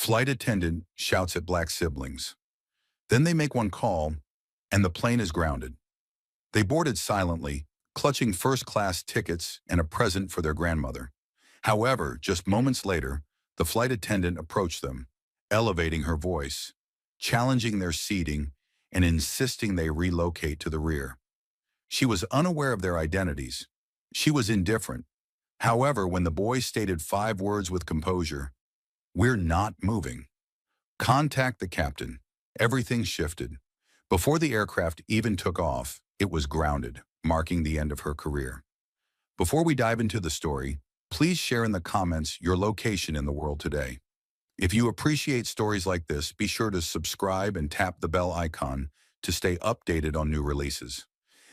Flight attendant shouts at black siblings. Then they make one call, and the plane is grounded. They boarded silently, clutching first-class tickets and a present for their grandmother. However, just moments later, the flight attendant approached them, elevating her voice, challenging their seating, and insisting they relocate to the rear. She was unaware of their identities. She was indifferent. However, when the boy stated 5 words with composure, "We're not moving. Contact the captain," everything shifted. Before the aircraft even took off, it was grounded, marking the end of her career. Before we dive into the story, please share in the comments your location in the world today. If you appreciate stories like this, be sure to subscribe and tap the bell icon to stay updated on new releases.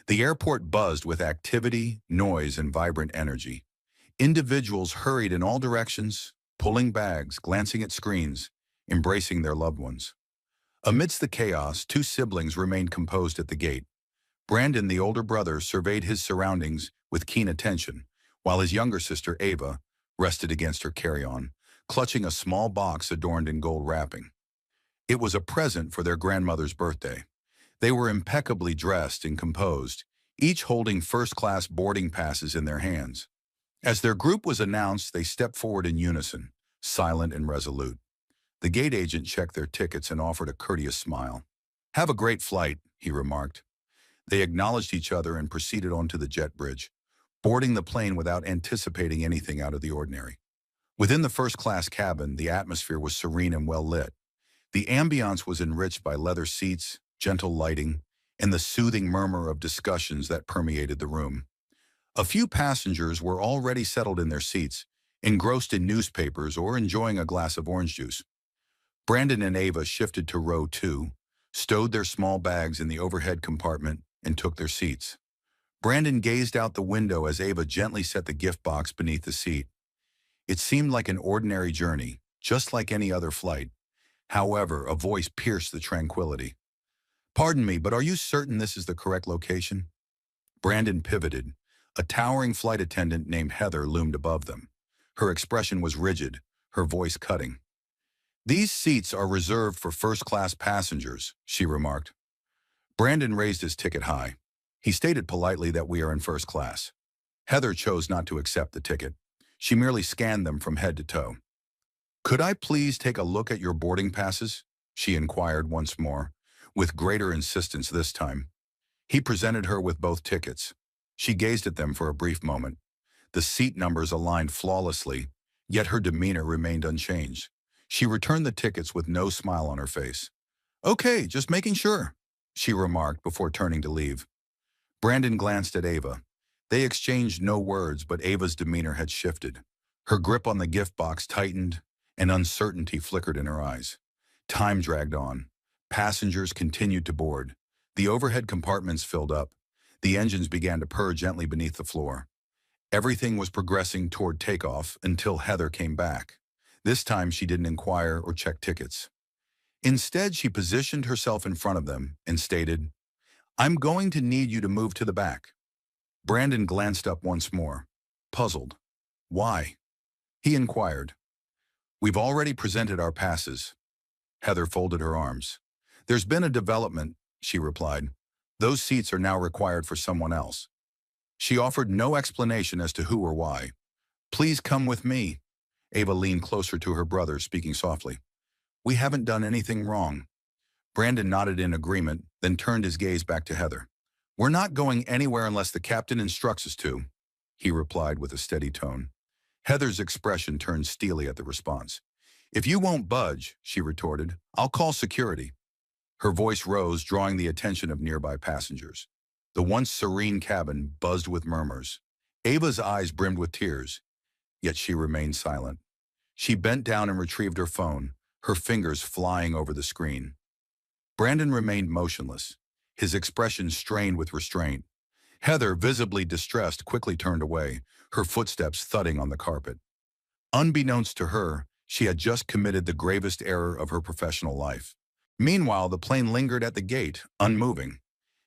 The airport buzzed with activity, noise, and vibrant energy. Individuals hurried in all directions, pulling bags, glancing at screens, embracing their loved ones. Amidst the chaos, 2 siblings remained composed at the gate. Brandon, the older brother, surveyed his surroundings with keen attention, while his younger sister, Ava, rested against her carry-on, clutching a small box adorned in gold wrapping. It was a present for their grandmother's birthday. They were impeccably dressed and composed, each holding first-class boarding passes in their hands. As their group was announced, they stepped forward in unison, silent and resolute. The gate agent checked their tickets and offered a courteous smile. "Have a great flight," he remarked. They acknowledged each other and proceeded onto the jet bridge, boarding the plane without anticipating anything out of the ordinary. Within the first-class cabin, the atmosphere was serene and well-lit. The ambiance was enriched by leather seats, gentle lighting, and the soothing murmur of discussions that permeated the room. A few passengers were already settled in their seats, engrossed in newspapers or enjoying a glass of orange juice. Brandon and Ava shifted to row 2, stowed their small bags in the overhead compartment, and took their seats. Brandon gazed out the window as Ava gently set the gift box beneath the seat. It seemed like an ordinary journey, just like any other flight. However, a voice pierced the tranquility. "Pardon me, but are you certain this is the correct location?" Brandon pivoted. A towering flight attendant named Heather loomed above them. Her expression was rigid, her voice cutting. "These seats are reserved for first-class passengers," she remarked. Brandon raised his ticket high. He stated politely that we are in first class. Heather chose not to accept the ticket. She merely scanned them from head to toe. "Could I please take a look at your boarding passes?" she inquired once more, with greater insistence this time. He presented her with both tickets. She gazed at them for a brief moment. The seat numbers aligned flawlessly, yet her demeanor remained unchanged. She returned the tickets with no smile on her face. "Okay, just making sure," she remarked before turning to leave. Brandon glanced at Ava. They exchanged no words, but Ava's demeanor had shifted. Her grip on the gift box tightened, and uncertainty flickered in her eyes. Time dragged on. Passengers continued to board. The overhead compartments filled up. The engines began to purr gently beneath the floor. Everything was progressing toward takeoff until Heather came back. This time she didn't inquire or check tickets. Instead, she positioned herself in front of them and stated, "I'm going to need you to move to the back." Brandon glanced up once more, puzzled. "Why?" he inquired. "We've already presented our passes." Heather folded her arms. "There's been a development," she replied. "Those seats are now required for someone else." She offered no explanation as to who or why. "Please come with me." Ava leaned closer to her brother, speaking softly. "We haven't done anything wrong." Brandon nodded in agreement, then turned his gaze back to Heather. "We're not going anywhere unless the captain instructs us to," he replied with a steady tone. Heather's expression turned steely at the response. "If you won't budge," she retorted, "I'll call security." Her voice rose, drawing the attention of nearby passengers. The once serene cabin buzzed with murmurs. Ava's eyes brimmed with tears, yet she remained silent. She bent down and retrieved her phone, her fingers flying over the screen. Brandon remained motionless, his expression strained with restraint. Heather, visibly distressed, quickly turned away, her footsteps thudding on the carpet. Unbeknownst to her, she had just committed the gravest error of her professional life. Meanwhile, the plane lingered at the gate, unmoving.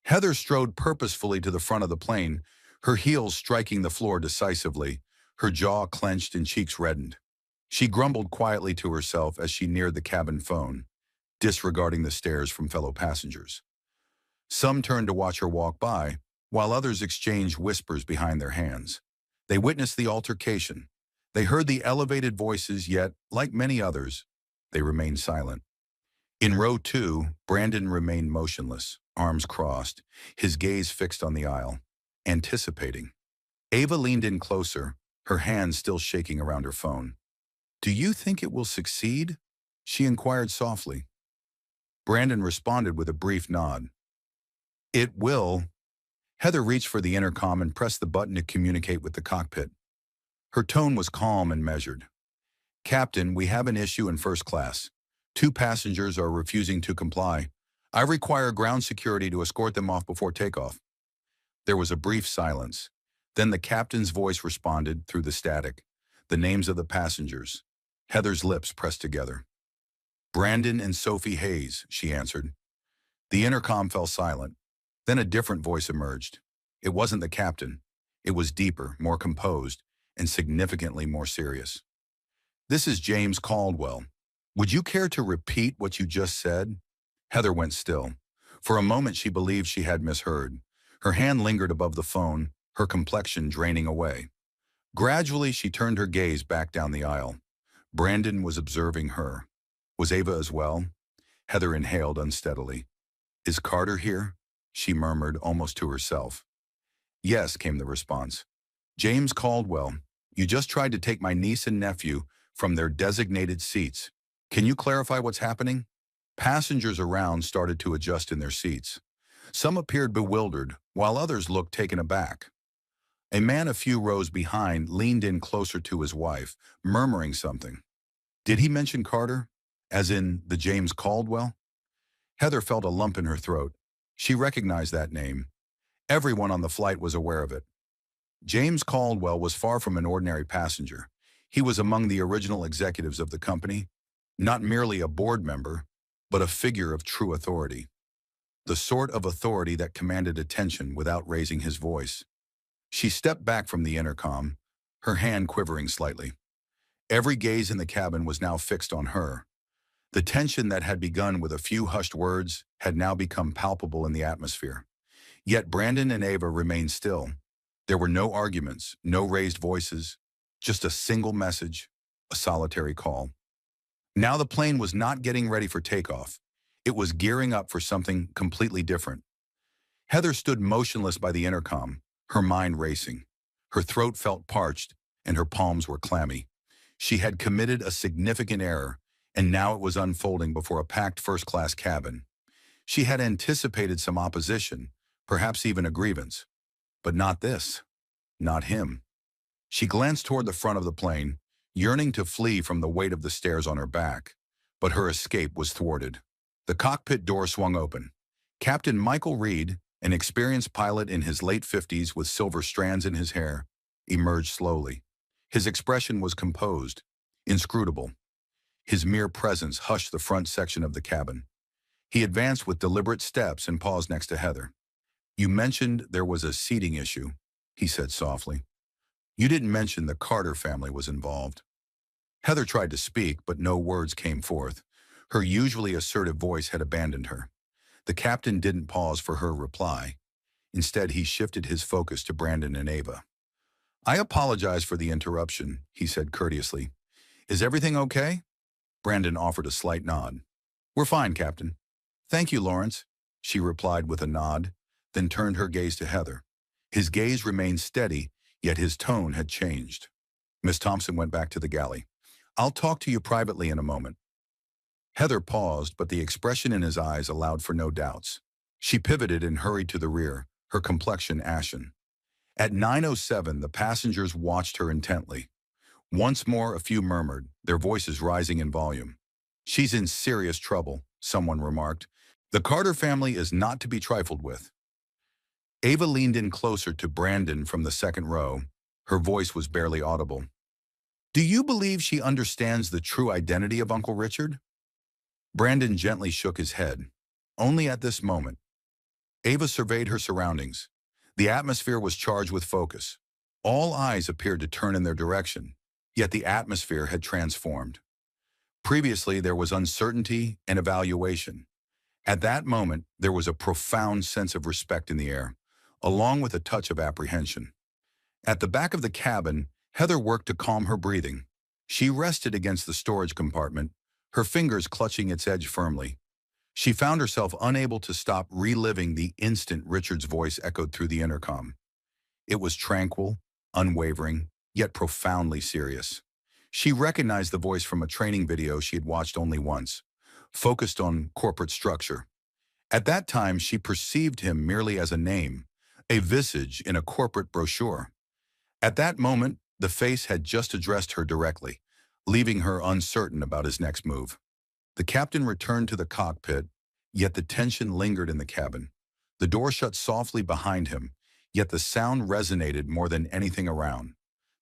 Heather strode purposefully to the front of the plane, her heels striking the floor decisively, her jaw clenched and cheeks reddened. She grumbled quietly to herself as she neared the cabin phone, disregarding the stares from fellow passengers. Some turned to watch her walk by, while others exchanged whispers behind their hands. They witnessed the altercation. They heard the elevated voices, yet, like many others, they remained silent. In row 2, Brandon remained motionless, arms crossed, his gaze fixed on the aisle, anticipating. Ava leaned in closer, her hands still shaking around her phone. "Do you think it will succeed?" she inquired softly. Brandon responded with a brief nod. "It will." Heather reached for the intercom and pressed the button to communicate with the cockpit. Her tone was calm and measured. "Captain, we have an issue in first class. 2 passengers are refusing to comply. I require ground security to escort them off before takeoff." There was a brief silence. Then the captain's voice responded through the static. The names of the passengers. Heather's lips pressed together. "Brandon and Sophie Hayes," she answered. The intercom fell silent. Then a different voice emerged. It wasn't the captain. It was deeper, more composed, and significantly more serious. "This is James Caldwell. Would you care to repeat what you just said?" Heather went still. For a moment she believed she had misheard. Her hand lingered above the phone, her complexion draining away. Gradually she turned her gaze back down the aisle. Brandon was observing her. Was Ava as well? Heather inhaled unsteadily. "Is Carter here?" she murmured almost to herself. "Yes," came the response. "James Caldwell, you just tried to take my niece and nephew from their designated seats. Can you clarify what's happening?" Passengers around started to adjust in their seats. Some appeared bewildered, while others looked taken aback. A man a few rows behind leaned in closer to his wife, murmuring something. Did he mention Carter? As in the James Caldwell? Heather felt a lump in her throat. She recognized that name. Everyone on the flight was aware of it. James Caldwell was far from an ordinary passenger. He was among the original executives of the company, not merely a board member, but a figure of true authority. The sort of authority that commanded attention without raising his voice. She stepped back from the intercom, her hand quivering slightly. Every gaze in the cabin was now fixed on her. The tension that had begun with a few hushed words had now become palpable in the atmosphere. Yet Brandon and Ava remained still. There were no arguments, no raised voices, just a single message, a solitary call. Now the plane was not getting ready for takeoff. It was gearing up for something completely different. Heather stood motionless by the intercom, her mind racing. Her throat felt parched, and her palms were clammy. She had committed a significant error, and now it was unfolding before a packed first-class cabin. She had anticipated some opposition, perhaps even a grievance. But not this. Not him. She glanced toward the front of the plane, yearning to flee from the weight of the stairs on her back. But her escape was thwarted. The cockpit door swung open. Captain Michael Reed, an experienced pilot in his late 50s with silver strands in his hair, emerged slowly. His expression was composed, inscrutable. His mere presence hushed the front section of the cabin. He advanced with deliberate steps and paused next to Heather. "You mentioned there was a seating issue," he said softly. "You didn't mention the Carter family was involved." Heather tried to speak, but no words came forth. Her usually assertive voice had abandoned her. The captain didn't pause for her reply. Instead, he shifted his focus to Brandon and Ava. "I apologize for the interruption," he said courteously. "Is everything okay?" Brandon offered a slight nod. "We're fine, Captain." "Thank you, Lawrence," she replied with a nod, then turned her gaze to Heather. His gaze remained steady, yet his tone had changed. Miss Thompson went back to the galley. "I'll talk to you privately in a moment." Heather paused, but the expression in his eyes allowed for no doubts. She pivoted and hurried to the rear, her complexion ashen. At 9:07, the passengers watched her intently. Once more, a few murmured, their voices rising in volume. "She's in serious trouble," someone remarked. "The Carter family is not to be trifled with." Ava leaned in closer to Brandon from the second row. Her voice was barely audible. "Do you believe she understands the true identity of Uncle Richard?" Brandon gently shook his head. Only at this moment. Ava surveyed her surroundings. The atmosphere was charged with focus. All eyes appeared to turn in their direction. Yet the atmosphere had transformed. Previously, there was uncertainty and evaluation. At that moment, there was a profound sense of respect in the air, along with a touch of apprehension. At the back of the cabin, Heather worked to calm her breathing. She rested against the storage compartment, her fingers clutching its edge firmly. She found herself unable to stop reliving the instant Richard's voice echoed through the intercom. It was tranquil, unwavering, yet profoundly serious. She recognized the voice from a training video she had watched only once, focused on corporate structure. At that time, she perceived him merely as a name, a visage in a corporate brochure. At that moment, the face had just addressed her directly, leaving her uncertain about his next move. The captain returned to the cockpit, yet the tension lingered in the cabin. The door shut softly behind him, yet the sound resonated more than anything around.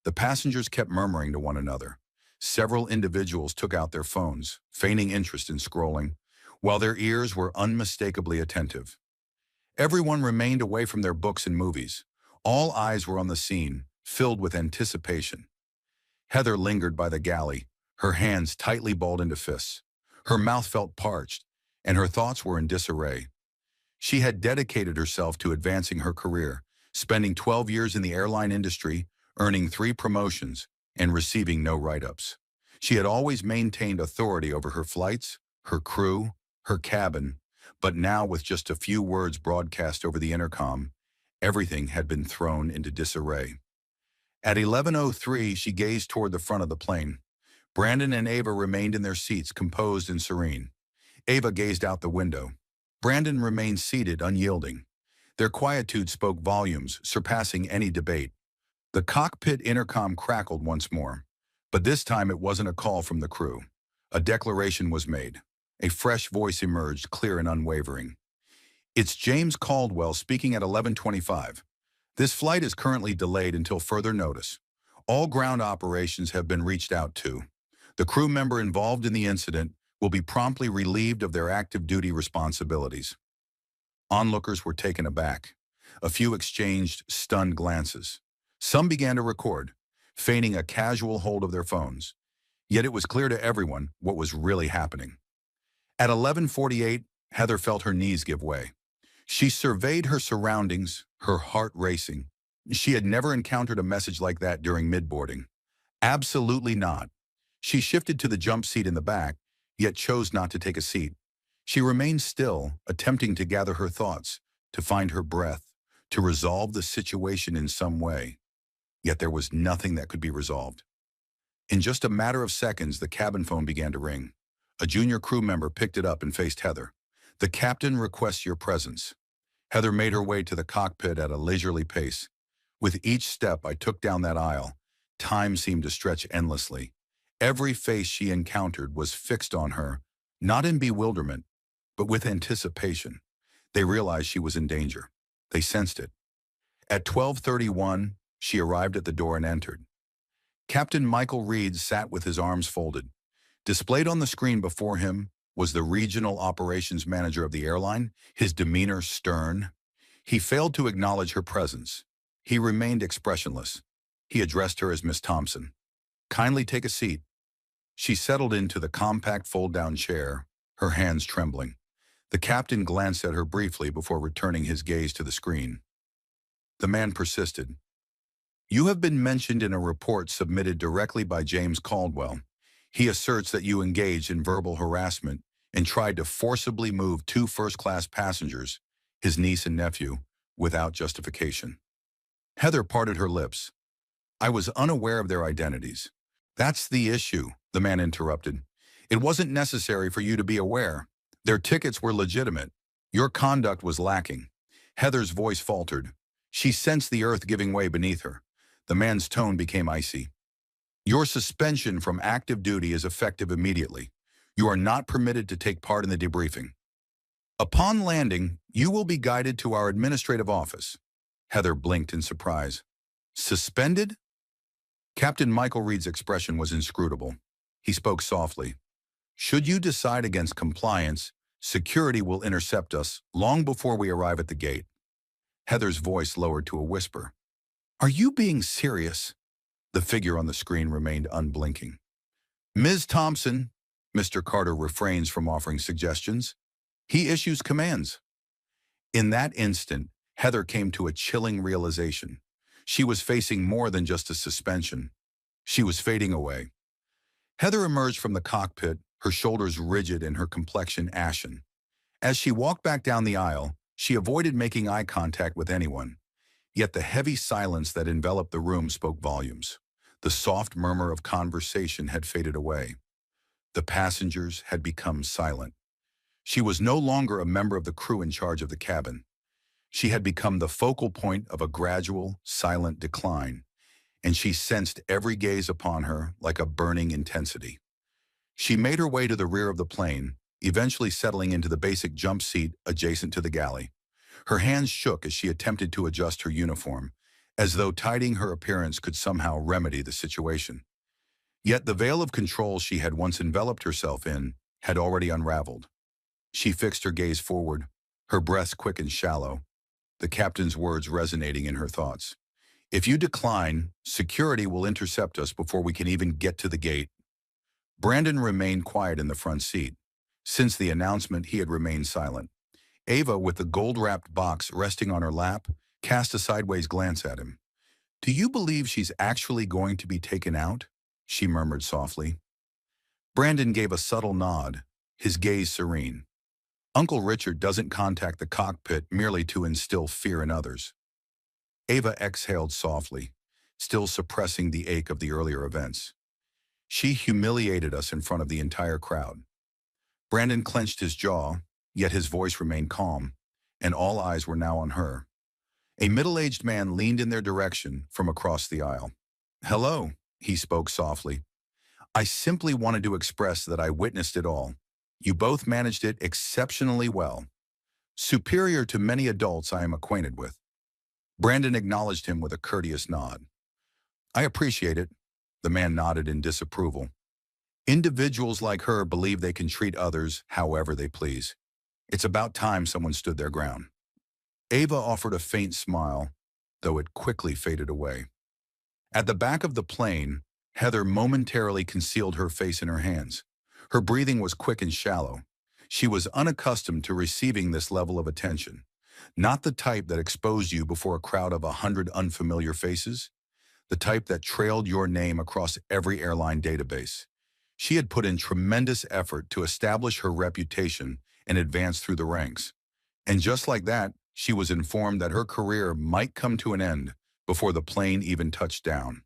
The passengers kept murmuring to one another. Several individuals took out their phones, feigning interest in scrolling, while their ears were unmistakably attentive. Everyone remained away from their books and movies. All eyes were on the scene, filled with anticipation. Heather lingered by the galley, her hands tightly balled into fists. Her mouth felt parched, and her thoughts were in disarray. She had dedicated herself to advancing her career, spending 12 years in the airline industry, earning 3 promotions, and receiving no write-ups. She had always maintained authority over her flights, her crew, her cabin, but now with just a few words broadcast over the intercom, everything had been thrown into disarray. At 11:03, she gazed toward the front of the plane. Brandon and Ava remained in their seats, composed and serene. Ava gazed out the window. Brandon remained seated, unyielding. Their quietude spoke volumes, surpassing any debate. The cockpit intercom crackled once more, but this time it wasn't a call from the crew. A declaration was made. A fresh voice emerged, clear and unwavering. "It's James Caldwell speaking at 11:25. This flight is currently delayed until further notice. All ground operations have been reached out to. The crew member involved in the incident will be promptly relieved of their active duty responsibilities." Onlookers were taken aback. A few exchanged stunned glances. Some began to record, feigning a casual hold of their phones. Yet it was clear to everyone what was really happening. At 11:48, Heather felt her knees give way. She surveyed her surroundings, her heart racing. She had never encountered a message like that during mid-boarding. Absolutely not. She shifted to the jump seat in the back, yet chose not to take a seat. She remained still, attempting to gather her thoughts, to find her breath, to resolve the situation in some way. Yet there was nothing that could be resolved. In just a matter of seconds, the cabin phone began to ring. A junior crew member picked it up and faced Heather. "The captain requests your presence." Heather made her way to the cockpit at a leisurely pace. "With each step I took down that aisle, time seemed to stretch endlessly. Every face she encountered was fixed on her, not in bewilderment, but with anticipation. They realized she was in danger. They sensed it. At 12:31, she arrived at the door and entered. Captain Michael Reed sat with his arms folded. Displayed on the screen before him was the regional operations manager of the airline, his demeanor stern. He failed to acknowledge her presence. He remained expressionless. He addressed her as Miss Thompson. "Kindly take a seat." She settled into the compact fold-down chair, her hands trembling. The captain glanced at her briefly before returning his gaze to the screen. The man persisted. "You have been mentioned in a report submitted directly by James Caldwell. He asserts that you engaged in verbal harassment and tried to forcibly move 2 first-class passengers, his niece and nephew, without justification." Heather parted her lips. "I was unaware of their identities." "That's the issue," the man interrupted. "It wasn't necessary for you to be aware. Their tickets were legitimate. Your conduct was lacking." Heather's voice faltered. She sensed the earth giving way beneath her. The man's tone became icy. "Your suspension from active duty is effective immediately. You are not permitted to take part in the debriefing. Upon landing, you will be guided to our administrative office." Heather blinked in surprise. "Suspended?" Captain Michael Reed's expression was inscrutable. He spoke softly. "Should you decide against compliance, security will intercept us long before we arrive at the gate." Heather's voice lowered to a whisper. "Are you being serious?" The figure on the screen remained unblinking. Ms. Thompson, Mr. Carter refrains from offering suggestions. He issues commands. In that instant, Heather came to a chilling realization. She was facing more than just a suspension. She was fading away. Heather emerged from the cockpit, her shoulders rigid and her complexion ashen. As she walked back down the aisle, she avoided making eye contact with anyone. Yet the heavy silence that enveloped the room spoke volumes. The soft murmur of conversation had faded away. The passengers had become silent. She was no longer a member of the crew in charge of the cabin. She had become the focal point of a gradual, silent decline, and she sensed every gaze upon her like a burning intensity. She made her way to the rear of the plane, eventually settling into the basic jump seat adjacent to the galley. Her hands shook as she attempted to adjust her uniform, as though tidying her appearance could somehow remedy the situation. Yet the veil of control she had once enveloped herself in had already unraveled. She fixed her gaze forward, her breath quick and shallow, the captain's words resonating in her thoughts. If you decline, security will intercept us before we can even get to the gate. Brandon remained quiet in the front seat. Since the announcement, he had remained silent. Ava, with the gold-wrapped box resting on her lap, cast a sideways glance at him. "Do you believe she's actually going to be taken out?" she murmured softly. Brandon gave a subtle nod, his gaze serene. Uncle Richard doesn't contact the cockpit merely to instill fear in others. Ava exhaled softly, still suppressing the ache of the earlier events. She humiliated us in front of the entire crowd. Brandon clenched his jaw, yet his voice remained calm, and all eyes were now on her. A middle-aged man leaned in their direction from across the aisle. "Hello," he spoke softly. "I simply wanted to express that I witnessed it all. You both managed it exceptionally well. Superior to many adults I am acquainted with." Brandon acknowledged him with a courteous nod. "I appreciate it." The man nodded in disapproval. "Individuals like her believe they can treat others however they please. It's about time someone stood their ground." Ava offered a faint smile, though it quickly faded away. At the back of the plane, Heather momentarily concealed her face in her hands. Her breathing was quick and shallow. She was unaccustomed to receiving this level of attention. Not the type that exposed you before a crowd of 100 unfamiliar faces. The type that trailed your name across every airline database. She had put in tremendous effort to establish her reputation and advance through the ranks. And just like that, she was informed that her career might come to an end before the plane even touched down.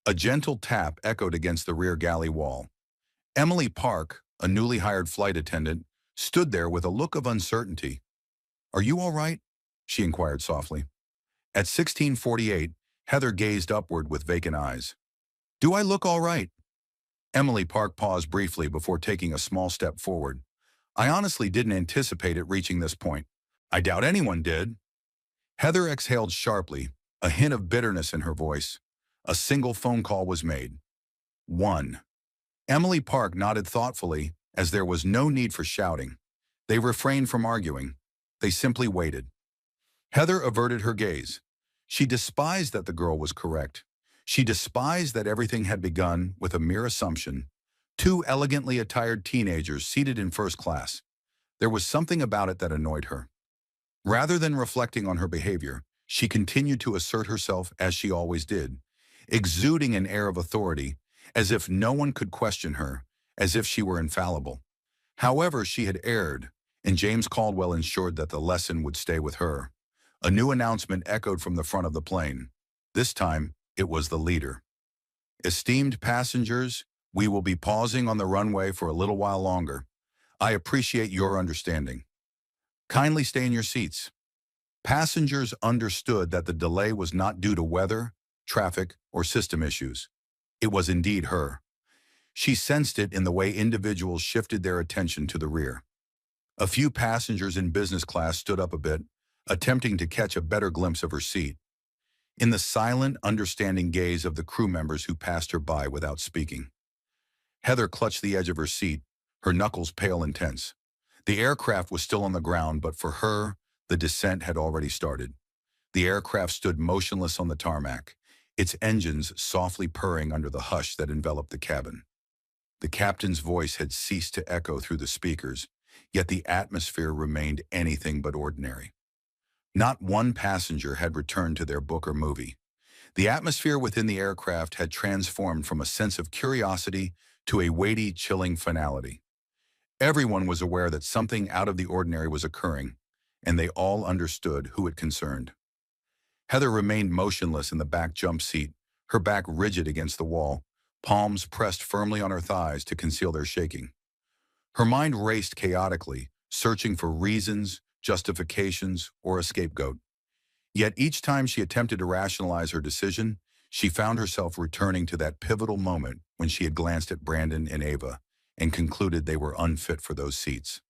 A gentle tap echoed against the rear galley wall. Emily Park, a newly hired flight attendant, stood there with a look of uncertainty. "Are you all right?" she inquired softly. At 16:48, Heather gazed upward with vacant eyes. "Do I look all right?" Emily Park paused briefly before taking a small step forward. "I honestly didn't anticipate it reaching this point. I doubt anyone did." Heather exhaled sharply, a hint of bitterness in her voice. A single phone call was made. One. Emily Park nodded thoughtfully, as there was no need for shouting. They refrained from arguing. They simply waited. Heather averted her gaze. She despised that the girl was correct. She despised that everything had begun with a mere assumption. Two elegantly attired teenagers seated in first class. There was something about it that annoyed her. Rather than reflecting on her behavior, she continued to assert herself as she always did, exuding an air of authority, as if no one could question her, as if she were infallible. However, she had erred, and James Caldwell ensured that the lesson would stay with her. A new announcement echoed from the front of the plane. This time, it was the leader. "Esteemed passengers, we will be pausing on the runway for a little while longer. I appreciate your understanding. Kindly stay in your seats." Passengers understood that the delay was not due to weather, traffic, or system issues. It was indeed her. She sensed it in the way individuals shifted their attention to the rear. A few passengers in business class stood up a bit, attempting to catch a better glimpse of her seat. In the silent, understanding gaze of the crew members who passed her by without speaking. Heather clutched the edge of her seat, her knuckles pale and tense. The aircraft was still on the ground, but for her, the descent had already started. The aircraft stood motionless on the tarmac, its engines softly purring under the hush that enveloped the cabin. The captain's voice had ceased to echo through the speakers, yet the atmosphere remained anything but ordinary. Not one passenger had returned to their book or movie. The atmosphere within the aircraft had transformed from a sense of curiosity to a weighty, chilling finality. Everyone was aware that something out of the ordinary was occurring, and they all understood who it concerned. Heather remained motionless in the back jump seat, her back rigid against the wall, palms pressed firmly on her thighs to conceal their shaking. Her mind raced chaotically, searching for reasons, justifications, or a scapegoat. Yet each time she attempted to rationalize her decision, she found herself returning to that pivotal moment when she had glanced at Brandon and Ava and concluded they were unfit for those seats.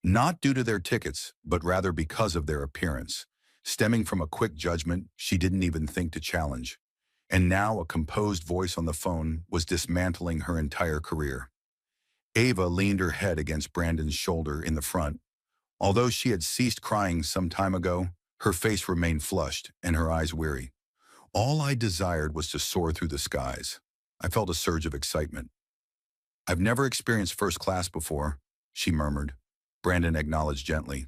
Not due to their tickets, but rather because of their appearance, stemming from a quick judgment she didn't even think to challenge. And now a composed voice on the phone was dismantling her entire career. Ava leaned her head against Brandon's shoulder in the front. Although she had ceased crying some time ago, her face remained flushed and her eyes weary. All I desired was to soar through the skies. I felt a surge of excitement. I've never experienced first class before, she murmured. Brandon acknowledged gently.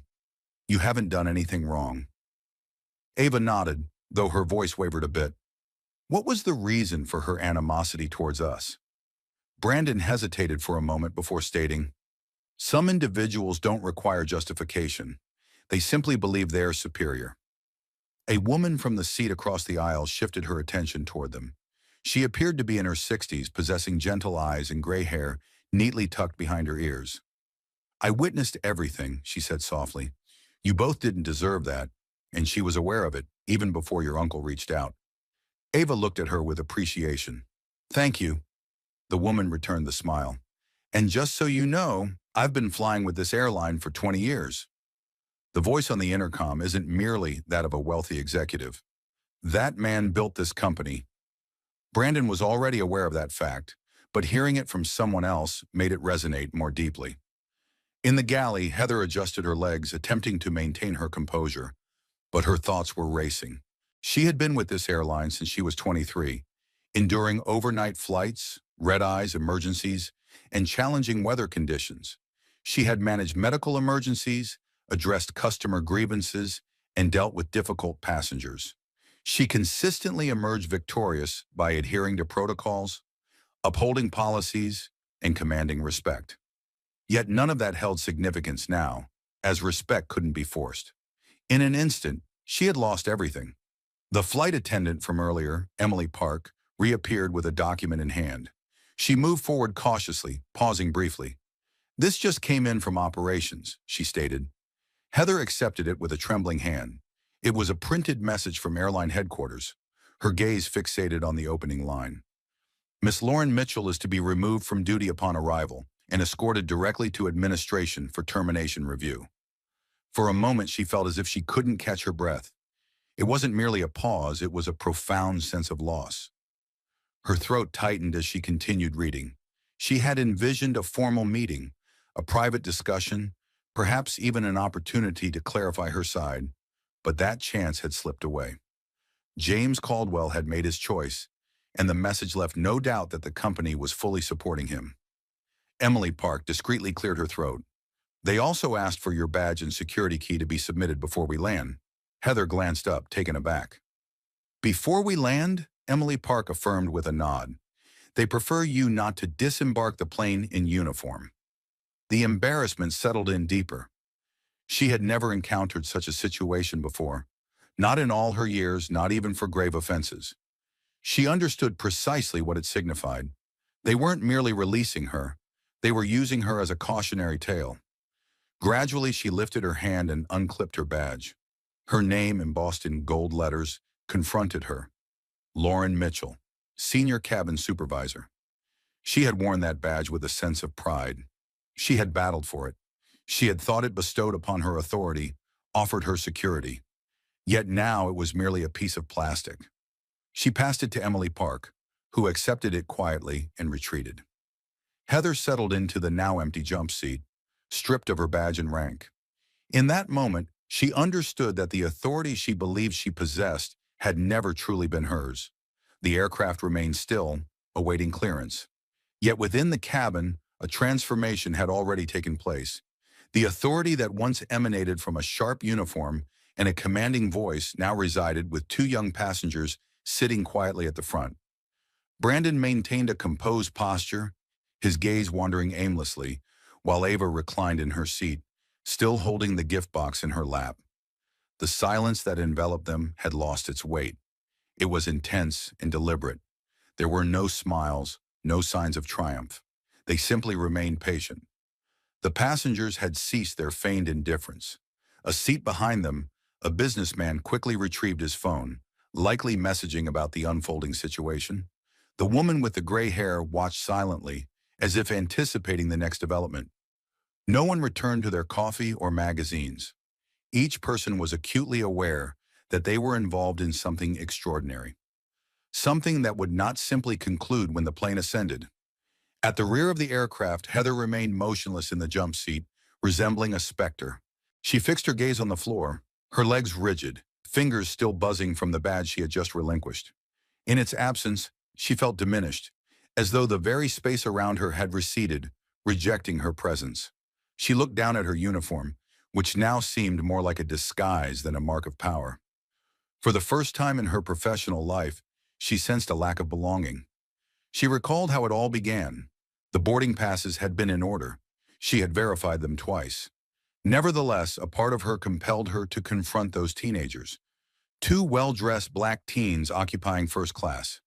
You haven't done anything wrong. Ava nodded, though her voice wavered a bit. What was the reason for her animosity towards us? Brandon hesitated for a moment before stating, some individuals don't require justification. They simply believe they're superior. A woman from the seat across the aisle shifted her attention toward them. She appeared to be in her 60s, possessing gentle eyes and gray hair neatly tucked behind her ears. I witnessed everything, she said softly. You both didn't deserve that, and she was aware of it even before your uncle reached out. Ava looked at her with appreciation. Thank you. The woman returned the smile. And just so you know, I've been flying with this airline for 20 years. The voice on the intercom isn't merely that of a wealthy executive. That man built this company. Brandon was already aware of that fact, but hearing it from someone else made it resonate more deeply. In the galley, Heather adjusted her legs, attempting to maintain her composure, but her thoughts were racing. She had been with this airline since she was 23, enduring overnight flights, red-eyes, emergencies, and challenging weather conditions. She had managed medical emergencies, addressed customer grievances, and dealt with difficult passengers. She consistently emerged victorious by adhering to protocols, upholding policies, and commanding respect. Yet none of that held significance now, as respect couldn't be forced. In an instant, she had lost everything. The flight attendant from earlier, Emily Park, reappeared with a document in hand. She moved forward cautiously, pausing briefly. This just came in from operations, she stated. Heather accepted it with a trembling hand. It was a printed message from airline headquarters, her gaze fixated on the opening line. Miss Lauren Mitchell is to be removed from duty upon arrival and escorted directly to administration for termination review. For a moment, she felt as if she couldn't catch her breath. It wasn't merely a pause, it was a profound sense of loss. Her throat tightened as she continued reading. She had envisioned a formal meeting, a private discussion, perhaps even an opportunity to clarify her side, but that chance had slipped away. James Caldwell had made his choice, and the message left no doubt that the company was fully supporting him. Emily Park discreetly cleared her throat. They also asked for your badge and security key to be submitted before we land. Heather glanced up, taken aback. Before we land? Emily Park affirmed with a nod. They prefer you not to disembark the plane in uniform. The embarrassment settled in deeper. She had never encountered such a situation before, not in all her years, not even for grave offenses. She understood precisely what it signified. They weren't merely releasing her, they were using her as a cautionary tale. Gradually, she lifted her hand and unclipped her badge. Her name, embossed in gold letters, confronted her. Lauren Mitchell, Senior Cabin Supervisor. She had worn that badge with a sense of pride. She had battled for it. She had thought it bestowed upon her authority, offered her security. Yet now it was merely a piece of plastic. She passed it to Emily Park, who accepted it quietly and retreated. Heather settled into the now empty jump seat, stripped of her badge and rank. In that moment, she understood that the authority she believed she possessed had never truly been hers. The aircraft remained still, awaiting clearance. Yet within the cabin, a transformation had already taken place. The authority that once emanated from a sharp uniform and a commanding voice now resided with two young passengers sitting quietly at the front. Brandon maintained a composed posture, his gaze wandering aimlessly, while Ava reclined in her seat, still holding the gift box in her lap. The silence that enveloped them had lost its weight. It was intense and deliberate. There were no smiles, no signs of triumph. They simply remained patient. The passengers had ceased their feigned indifference. A seat behind them, a businessman quickly retrieved his phone, likely messaging about the unfolding situation. The woman with the gray hair watched silently, as if anticipating the next development. No one returned to their coffee or magazines. Each person was acutely aware that they were involved in something extraordinary. Something that would not simply conclude when the plane ascended. At the rear of the aircraft, Heather remained motionless in the jump seat, resembling a specter. She fixed her gaze on the floor, her legs rigid, fingers still buzzing from the badge she had just relinquished. In its absence, she felt diminished, as though the very space around her had receded, rejecting her presence. She looked down at her uniform, which now seemed more like a disguise than a mark of power. For the first time in her professional life, she sensed a lack of belonging. She recalled how it all began. The boarding passes had been in order. She had verified them twice. Nevertheless, a part of her compelled her to confront those teenagers. Two well-dressed black teens occupying first class.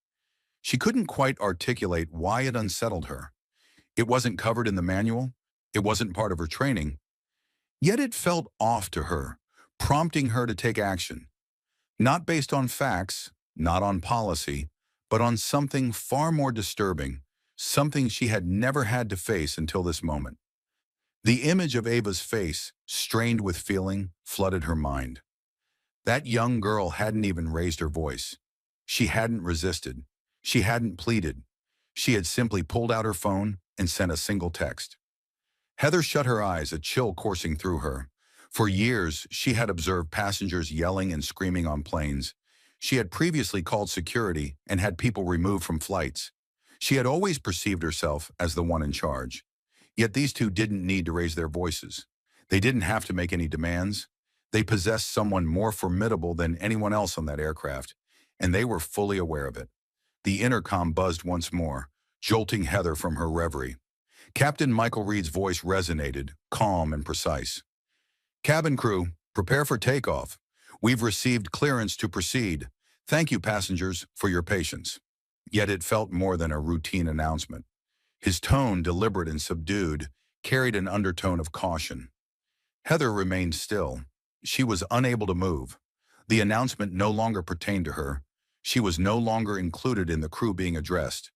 She couldn't quite articulate why it unsettled her. It wasn't covered in the manual. It wasn't part of her training. Yet it felt off to her, prompting her to take action. Not based on facts, not on policy, but on something far more disturbing, something she had never had to face until this moment. The image of Ava's face, strained with feeling, flooded her mind. That young girl hadn't even raised her voice. She hadn't resisted. She hadn't pleaded. She had simply pulled out her phone and sent a single text. Heather shut her eyes, a chill coursing through her. For years, she had observed passengers yelling and screaming on planes. She had previously called security and had people removed from flights. She had always perceived herself as the one in charge. Yet these two didn't need to raise their voices. They didn't have to make any demands. They possessed someone more formidable than anyone else on that aircraft, and they were fully aware of it. The intercom buzzed once more, jolting Heather from her reverie. Captain Michael Reed's voice resonated, calm and precise. "Cabin crew, prepare for takeoff. We've received clearance to proceed. Thank you, passengers, for your patience." Yet it felt more than a routine announcement. His tone, deliberate and subdued, carried an undertone of caution. Heather remained still. She was unable to move. The announcement no longer pertained to her. She was no longer included in the crew being addressed.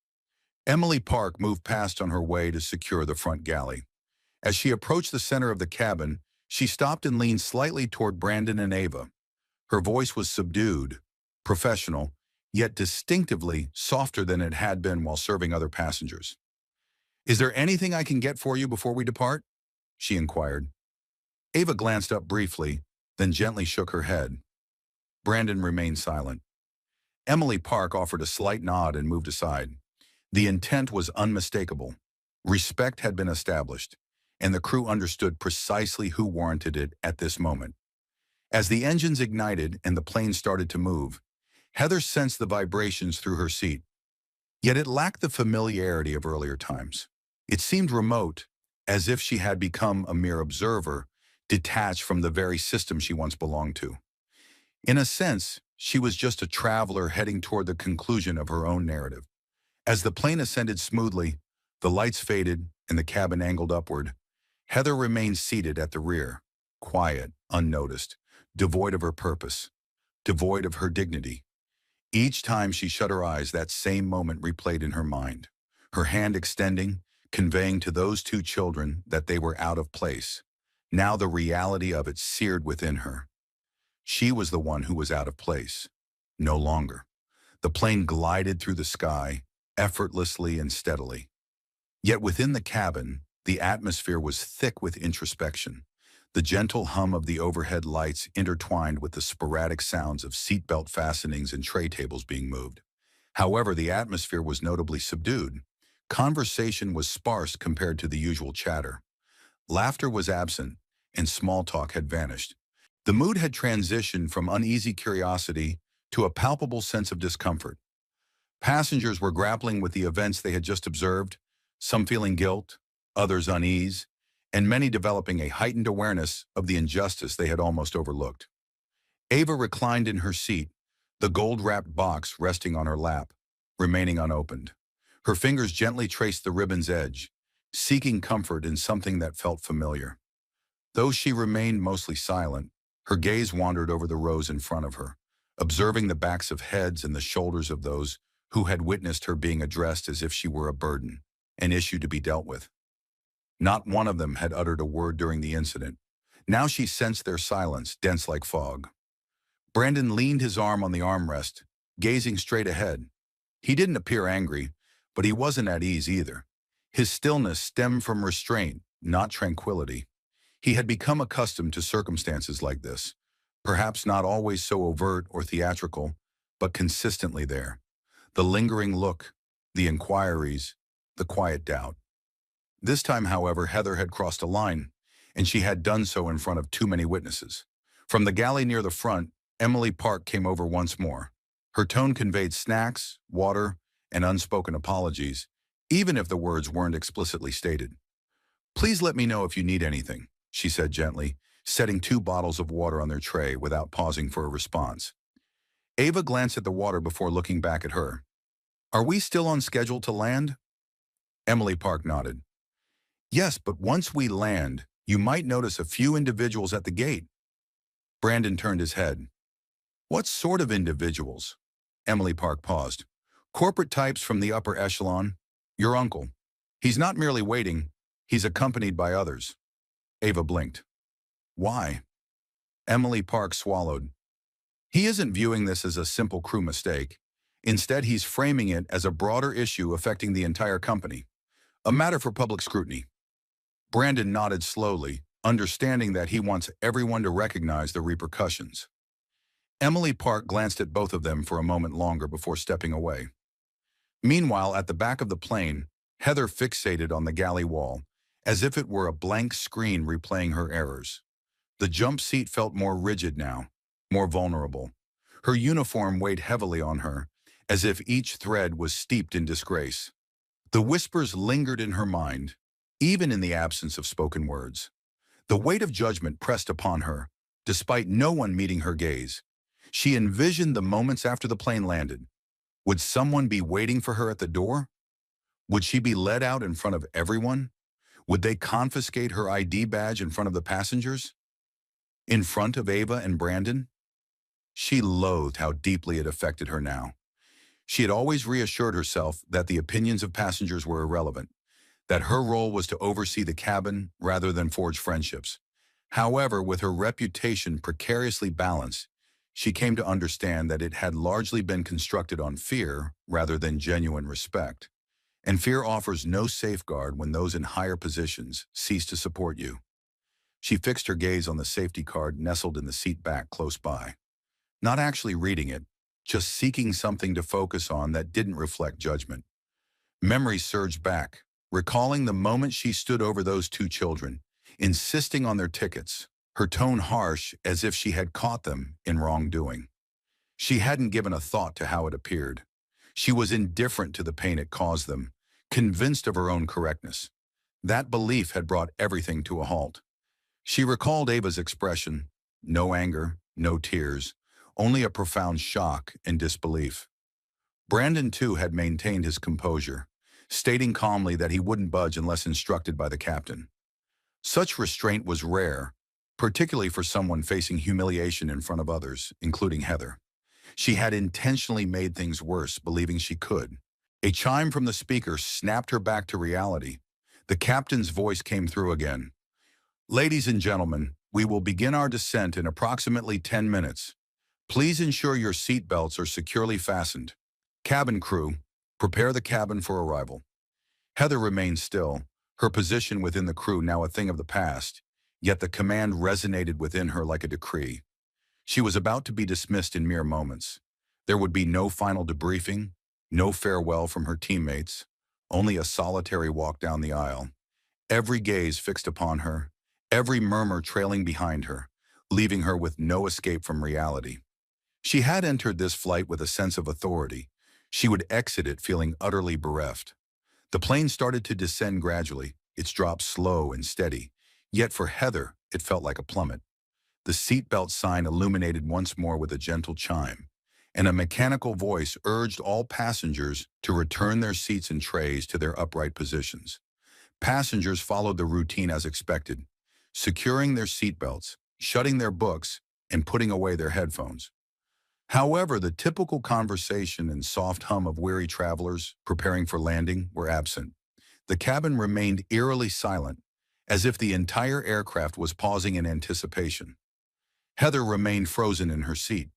Emily Park moved past on her way to secure the front galley. As she approached the center of the cabin, she stopped and leaned slightly toward Brandon and Ava. Her voice was subdued, professional, yet distinctively softer than it had been while serving other passengers. "Is there anything I can get for you before we depart?" she inquired. Ava glanced up briefly, then gently shook her head. Brandon remained silent. Emily Park offered a slight nod and moved aside. The intent was unmistakable. Respect had been established, and the crew understood precisely who warranted it at this moment. As the engines ignited and the plane started to move, Heather sensed the vibrations through her seat. Yet it lacked the familiarity of earlier times. It seemed remote, as if she had become a mere observer, detached from the very system she once belonged to. In a sense, she was just a traveler heading toward the conclusion of her own narrative. As the plane ascended smoothly, the lights faded and the cabin angled upward, Heather remained seated at the rear, quiet, unnoticed, devoid of her purpose, devoid of her dignity. Each time she shut her eyes, that same moment replayed in her mind, her hand extending, conveying to those two children that they were out of place. Now the reality of it seared within her. She was the one who was out of place. No longer. The plane glided through the sky, effortlessly and steadily. Yet within the cabin, the atmosphere was thick with introspection. The gentle hum of the overhead lights intertwined with the sporadic sounds of seatbelt fastenings and tray tables being moved. However, the atmosphere was notably subdued. Conversation was sparse compared to the usual chatter. Laughter was absent, and small talk had vanished. The mood had transitioned from uneasy curiosity to a palpable sense of discomfort. Passengers were grappling with the events they had just observed, some feeling guilt, others unease, and many developing a heightened awareness of the injustice they had almost overlooked. Ava reclined in her seat, the gold-wrapped box resting on her lap, remaining unopened. Her fingers gently traced the ribbon's edge, seeking comfort in something that felt familiar. Though she remained mostly silent, her gaze wandered over the rows in front of her, observing the backs of heads and the shoulders of those who had witnessed her being addressed as if she were a burden, an issue to be dealt with. Not one of them had uttered a word during the incident. Now she sensed their silence, dense like fog. Brandon leaned his arm on the armrest, gazing straight ahead. He didn't appear angry, but he wasn't at ease either. His stillness stemmed from restraint, not tranquility. He had become accustomed to circumstances like this, perhaps not always so overt or theatrical, but consistently there. The lingering look, the inquiries, the quiet doubt. This time, however, Heather had crossed a line, and she had done so in front of too many witnesses. From the galley near the front, Emily Park came over once more. Her tone conveyed snacks, water, and unspoken apologies, even if the words weren't explicitly stated. "Please let me know if you need anything," she said gently, setting 2 bottles of water on their tray without pausing for a response. Ava glanced at the water before looking back at her. "Are we still on schedule to land?" Emily Park nodded. "Yes, but once we land, you might notice a few individuals at the gate." Brandon turned his head. "What sort of individuals?" Emily Park paused. "Corporate types from the upper echelon. Your uncle. He's not merely waiting, he's accompanied by others." Ava blinked. "Why?" Emily Park swallowed. "He isn't viewing this as a simple crew mistake. Instead, he's framing it as a broader issue affecting the entire company. A matter for public scrutiny." Brandon nodded slowly, understanding that he wants everyone to recognize the repercussions. Emily Park glanced at both of them for a moment longer before stepping away. Meanwhile, at the back of the plane, Heather fixated on the galley wall, as if it were a blank screen replaying her errors. The jump seat felt more rigid now, more vulnerable. Her uniform weighed heavily on her, as if each thread was steeped in disgrace. The whispers lingered in her mind, even in the absence of spoken words. The weight of judgment pressed upon her, despite no one meeting her gaze. She envisioned the moments after the plane landed. Would someone be waiting for her at the door? Would she be led out in front of everyone? Would they confiscate her ID badge in front of the passengers? In front of Ava and Brandon? She loathed how deeply it affected her now. She had always reassured herself that the opinions of passengers were irrelevant, that her role was to oversee the cabin rather than forge friendships. However, with her reputation precariously balanced, she came to understand that it had largely been constructed on fear rather than genuine respect. And fear offers no safeguard when those in higher positions cease to support you. She fixed her gaze on the safety card nestled in the seat back close by. Not actually reading it, just seeking something to focus on that didn't reflect judgment. Memories surged back, recalling the moment she stood over those 2 children, insisting on their tickets, her tone harsh as if she had caught them in wrongdoing. She hadn't given a thought to how it appeared. She was indifferent to the pain it caused them, convinced of her own correctness. That belief had brought everything to a halt. She recalled Ava's expression, no anger, no tears, only a profound shock and disbelief. Brandon, too, had maintained his composure, stating calmly that he wouldn't budge unless instructed by the captain. Such restraint was rare, particularly for someone facing humiliation in front of others, including Heather. She had intentionally made things worse, believing she could. A chime from the speaker snapped her back to reality. The captain's voice came through again. "Ladies and gentlemen, we will begin our descent in approximately 10 minutes. Please ensure your seat belts are securely fastened. Cabin crew, prepare the cabin for arrival." Heather remained still, her position within the crew now a thing of the past, yet the command resonated within her like a decree. She was about to be dismissed in mere moments. There would be no final debriefing, No farewell from her teammates, only a solitary walk down the aisle, every gaze fixed upon her, every murmur trailing behind her, leaving her with no escape from reality. She had entered this flight with a sense of authority. She would exit it feeling utterly bereft. The plane started to descend gradually, its drop slow and steady, yet for Heather, it felt like a plummet. The seatbelt sign illuminated once more with a gentle chime, and a mechanical voice urged all passengers to return their seats and trays to their upright positions. Passengers followed the routine as expected, securing their seatbelts, shutting their books, and putting away their headphones. However, the typical conversation and soft hum of weary travelers preparing for landing were absent. The cabin remained eerily silent, as if the entire aircraft was pausing in anticipation. Heather remained frozen in her seat.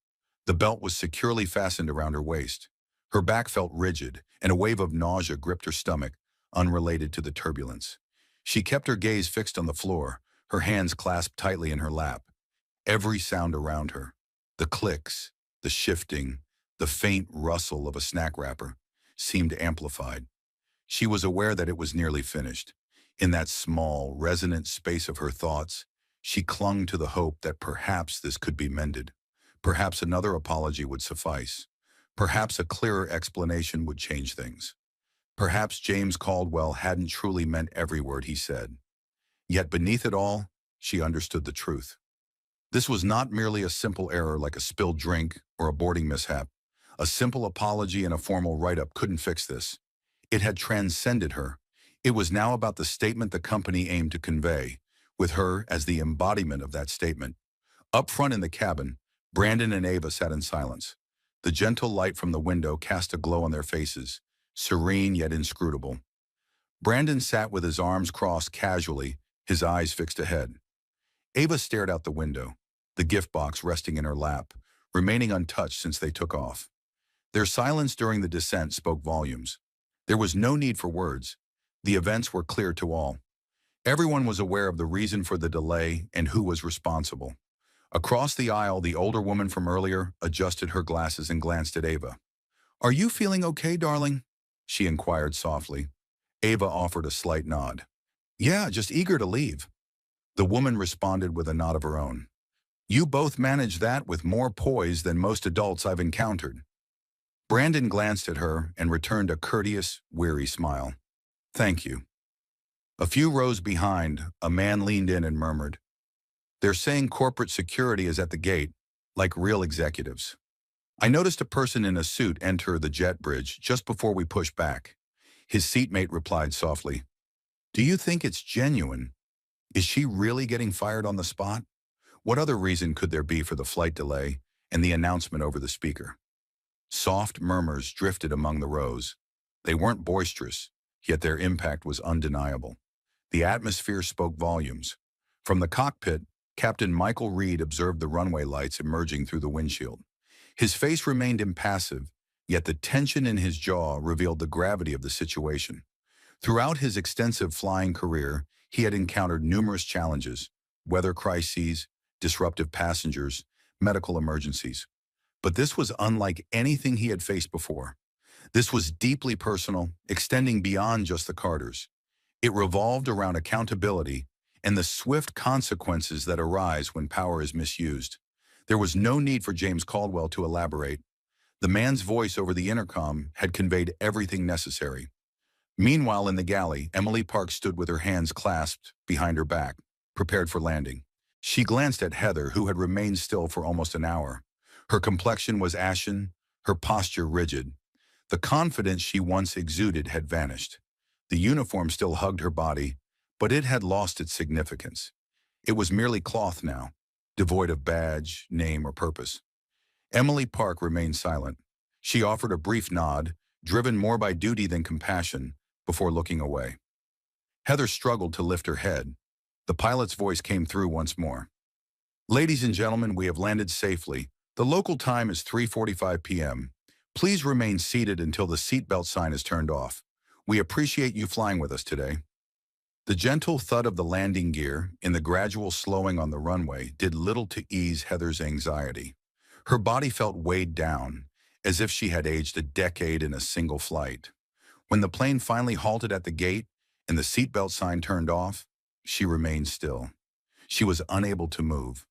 The belt was securely fastened around her waist. Her back felt rigid, and a wave of nausea gripped her stomach, unrelated to the turbulence. She kept her gaze fixed on the floor, her hands clasped tightly in her lap. Every sound around her, the clicks, the shifting, the faint rustle of a snack wrapper, seemed amplified. She was aware that it was nearly finished. In that small, resonant space of her thoughts, she clung to the hope that perhaps this could be mended. Perhaps another apology would suffice. Perhaps a clearer explanation would change things. Perhaps James Caldwell hadn't truly meant every word he said. Yet beneath it all, she understood the truth. This was not merely a simple error like a spilled drink or a boarding mishap. A simple apology and a formal write-up couldn't fix this. It had transcended her. It was now about the statement the company aimed to convey, with her as the embodiment of that statement. Up front in the cabin, Brandon and Ava sat in silence. The gentle light from the window cast a glow on their faces, serene yet inscrutable. Brandon sat with his arms crossed casually, his eyes fixed ahead. Ava stared out the window, the gift box resting in her lap, remaining untouched since they took off. Their silence during the descent spoke volumes. There was no need for words. The events were clear to all. Everyone was aware of the reason for the delay and who was responsible. Across the aisle, the older woman from earlier adjusted her glasses and glanced at Ava. "Are you feeling okay, darling?" she inquired softly. Ava offered a slight nod. "Yeah, just eager to leave." The woman responded with a nod of her own. "You both manage that with more poise than most adults I've encountered." Brandon glanced at her and returned a courteous, weary smile. "Thank you." A few rows behind, a man leaned in and murmured, "They're saying corporate security is at the gate, like real executives. I noticed a person in a suit enter the jet bridge just before we pushed back." His seatmate replied softly, "Do you think it's genuine? Is she really getting fired on the spot? What other reason could there be for the flight delay and the announcement over the speaker?" Soft murmurs drifted among the rows. They weren't boisterous, yet their impact was undeniable. The atmosphere spoke volumes. From the cockpit, Captain Michael Reed observed the runway lights emerging through the windshield. His face remained impassive, yet the tension in his jaw revealed the gravity of the situation. Throughout his extensive flying career, he had encountered numerous challenges: weather crises, disruptive passengers, medical emergencies. But this was unlike anything he had faced before. This was deeply personal, extending beyond just the Carters. It revolved around accountability and the swift consequences that arise when power is misused. There was no need for James Caldwell to elaborate. The man's voice over the intercom had conveyed everything necessary. Meanwhile, in the galley, Emily Park stood with her hands clasped behind her back, prepared for landing. She glanced at Heather, who had remained still for almost an hour. Her complexion was ashen, her posture rigid. The confidence she once exuded had vanished. The uniform still hugged her body, but it had lost its significance. It was merely cloth now, devoid of badge, name, or purpose. Emily Park remained silent. She offered a brief nod, driven more by duty than compassion, before looking away. Heather struggled to lift her head. The pilot's voice came through once more. "Ladies and gentlemen, we have landed safely. The local time is 3:45 p.m. Please remain seated until the seatbelt sign is turned off. We appreciate you flying with us today." The gentle thud of the landing gear and the gradual slowing on the runway did little to ease Heather's anxiety. Her body felt weighed down, as if she had aged a decade in a single flight. When the plane finally halted at the gate and the seatbelt sign turned off, she remained still. She was unable to move.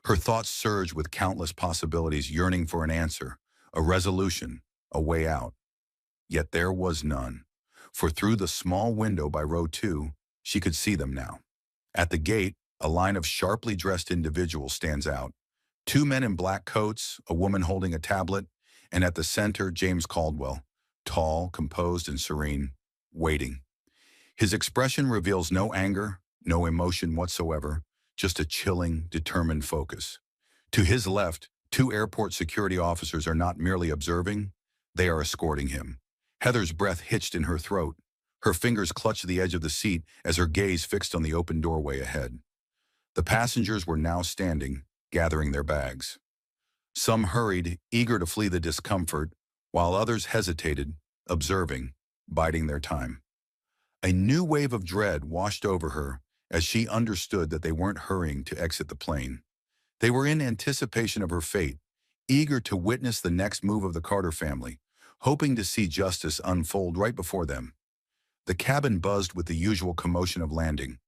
Her thoughts surged with countless possibilities, yearning for an answer, a resolution, a way out. Yet there was none, for through the small window by row 2, she could see them now. At the gate, a line of sharply dressed individuals stands out. Two men in black coats, a woman holding a tablet, and at the center, James Caldwell, tall, composed, and serene, waiting. His expression reveals no anger, no emotion whatsoever, just a chilling, determined focus. To his left, two airport security officers are not merely observing, they are escorting him. Heather's breath hitched in her throat. Her fingers clutched the edge of the seat as her gaze fixed on the open doorway ahead. The passengers were now standing, gathering their bags. Some hurried, eager to flee the discomfort, while others hesitated, observing, biding their time. A new wave of dread washed over her as she understood that they weren't hurrying to exit the plane. They were in anticipation of her fate, eager to witness the next move of the Carter family, hoping to see justice unfold right before them. The cabin buzzed with the usual commotion of landing,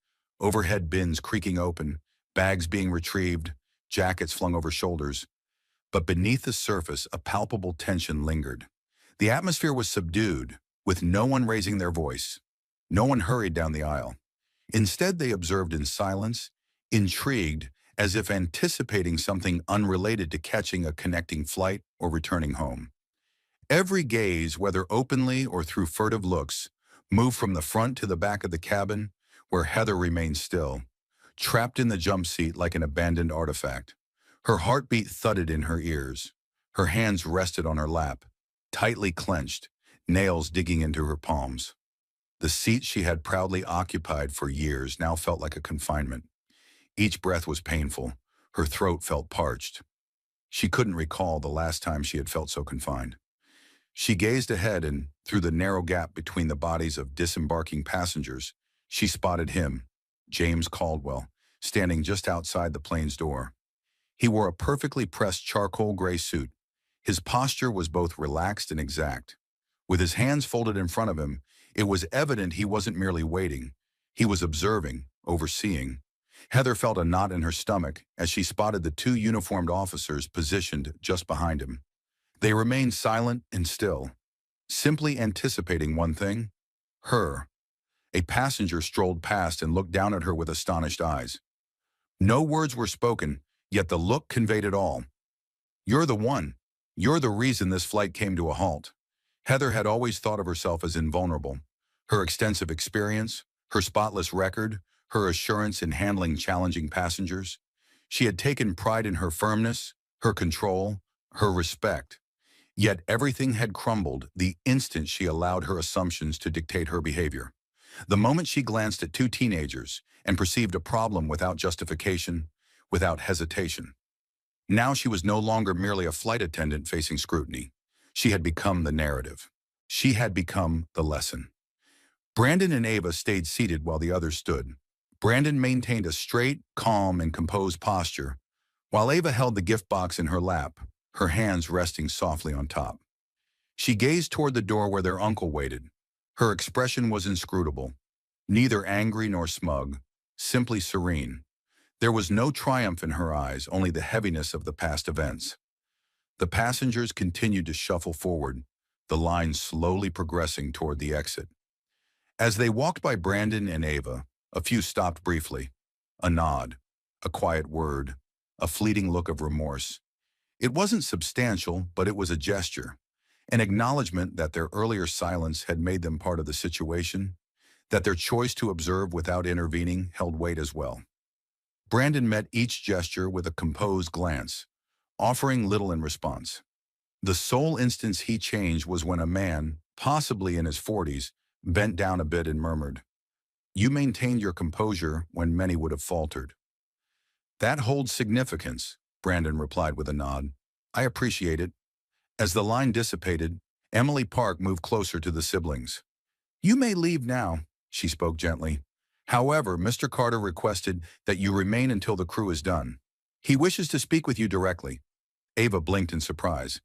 overhead bins creaking open, bags being retrieved, jackets flung over shoulders. But beneath the surface, a palpable tension lingered. The atmosphere was subdued, with no one raising their voice. No one hurried down the aisle. Instead, they observed in silence, intrigued, as if anticipating something unrelated to catching a connecting flight or returning home. Every gaze, whether openly or through furtive looks, moved from the front to the back of the cabin, where Heather remained still, trapped in the jump seat like an abandoned artifact. Her heartbeat thudded in her ears. Her hands rested on her lap, tightly clenched, nails digging into her palms. The seat she had proudly occupied for years now felt like a confinement. Each breath was painful. Her throat felt parched. She couldn't recall the last time she had felt so confined. She gazed ahead and, through the narrow gap between the bodies of disembarking passengers, she spotted him, James Caldwell, standing just outside the plane's door. He wore a perfectly pressed charcoal gray suit. His posture was both relaxed and exact. With his hands folded in front of him, it was evident he wasn't merely waiting. He was observing, overseeing. Heather felt a knot in her stomach as she spotted the two uniformed officers positioned just behind him. They remained silent and still, simply anticipating one thing: her. A passenger strolled past and looked down at her with astonished eyes. No words were spoken, yet the look conveyed it all. "You're the one. You're the reason this flight came to a halt." Heather had always thought of herself as invulnerable. Her extensive experience, her spotless record, her assurance in handling challenging passengers. She had taken pride in her firmness, her control, her respect. Yet everything had crumbled the instant she allowed her assumptions to dictate her behavior. The moment she glanced at two teenagers and perceived a problem without justification, without hesitation. Now she was no longer merely a flight attendant facing scrutiny. She had become the narrative. She had become the lesson. Brandon and Ava stayed seated while the others stood. Brandon maintained a straight, calm, and composed posture, while Ava held the gift box in her lap, her hands resting softly on top. She gazed toward the door where their uncle waited. Her expression was inscrutable, neither angry nor smug, simply serene. There was no triumph in her eyes, only the heaviness of the past events. The passengers continued to shuffle forward, the line slowly progressing toward the exit. As they walked by Brandon and Ava, a few stopped briefly. A nod, a quiet word, a fleeting look of remorse. It wasn't substantial, but it was a gesture, an acknowledgement that their earlier silence had made them part of the situation, that their choice to observe without intervening held weight as well. Brandon met each gesture with a composed glance, offering little in response. The sole instance he changed was when a man, possibly in his 40s, bent down a bit and murmured, "You maintained your composure when many would have faltered." "That holds significance," Brandon replied with a nod. "I appreciate it." As the line dissipated, Emily Park moved closer to the siblings. "You may leave now," she spoke gently. "However, Mr. Carter requested that you remain until the crew is done. He wishes to speak with you directly." Ava blinked in surprise.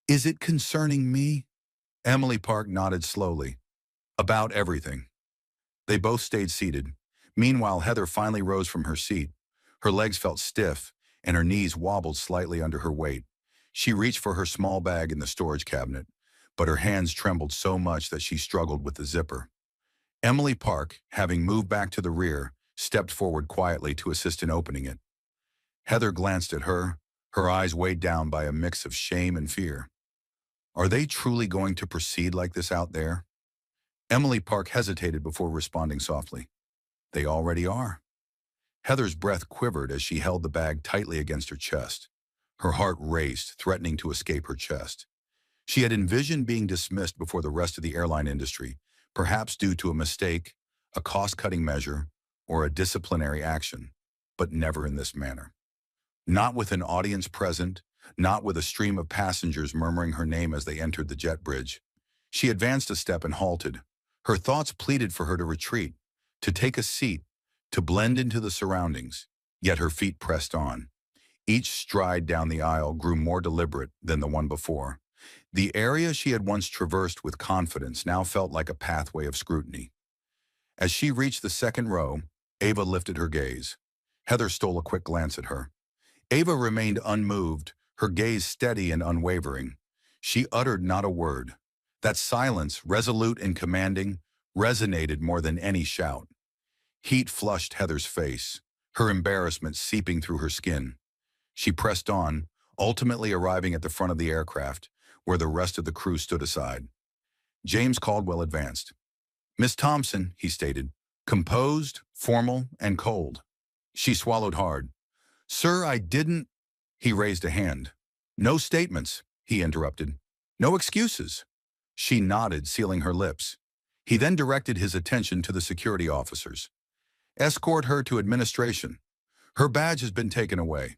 Is it concerning me? Emily Park nodded slowly. About everything. They both stayed seated. Meanwhile, Heather finally rose from her seat. Her legs felt stiff, and her knees wobbled slightly under her weight. She reached for her small bag in the storage cabinet, but her hands trembled so much that she struggled with the zipper. Emily Park, having moved back to the rear, stepped forward quietly to assist in opening it. Heather glanced at her eyes weighed down by a mix of shame and fear. Are they truly going to proceed like this out there? Emily Park hesitated before responding softly. They already are. Heather's breath quivered as she held the bag tightly against her chest. Her heart raced, threatening to escape her chest. She had envisioned being dismissed before the rest of the airline industry, perhaps due to a mistake, a cost-cutting measure, or a disciplinary action, but never in this manner. Not with an audience present, not with a stream of passengers murmuring her name as they entered the jet bridge. She advanced a step and halted. Her thoughts pleaded for her to retreat, to take a seat, to blend into the surroundings, yet her feet pressed on. Each stride down the aisle grew more deliberate than the one before. The area she had once traversed with confidence now felt like a pathway of scrutiny. As she reached the second row, Ava lifted her gaze. Heather stole a quick glance at her. Ava remained unmoved, her gaze steady and unwavering. She uttered not a word. That silence, resolute and commanding, resonated more than any shout. Heat flushed Heather's face, her embarrassment seeping through her skin. She pressed on, ultimately arriving at the front of the aircraft, where the rest of the crew stood aside. James Caldwell advanced. "Miss Thompson," he stated, composed, formal, and cold. She swallowed hard. "Sir, I didn't—" He raised a hand. "No statements," he interrupted. "No excuses." She nodded, sealing her lips. He then directed his attention to the security officers. "Escort her to administration. Her badge has been taken away.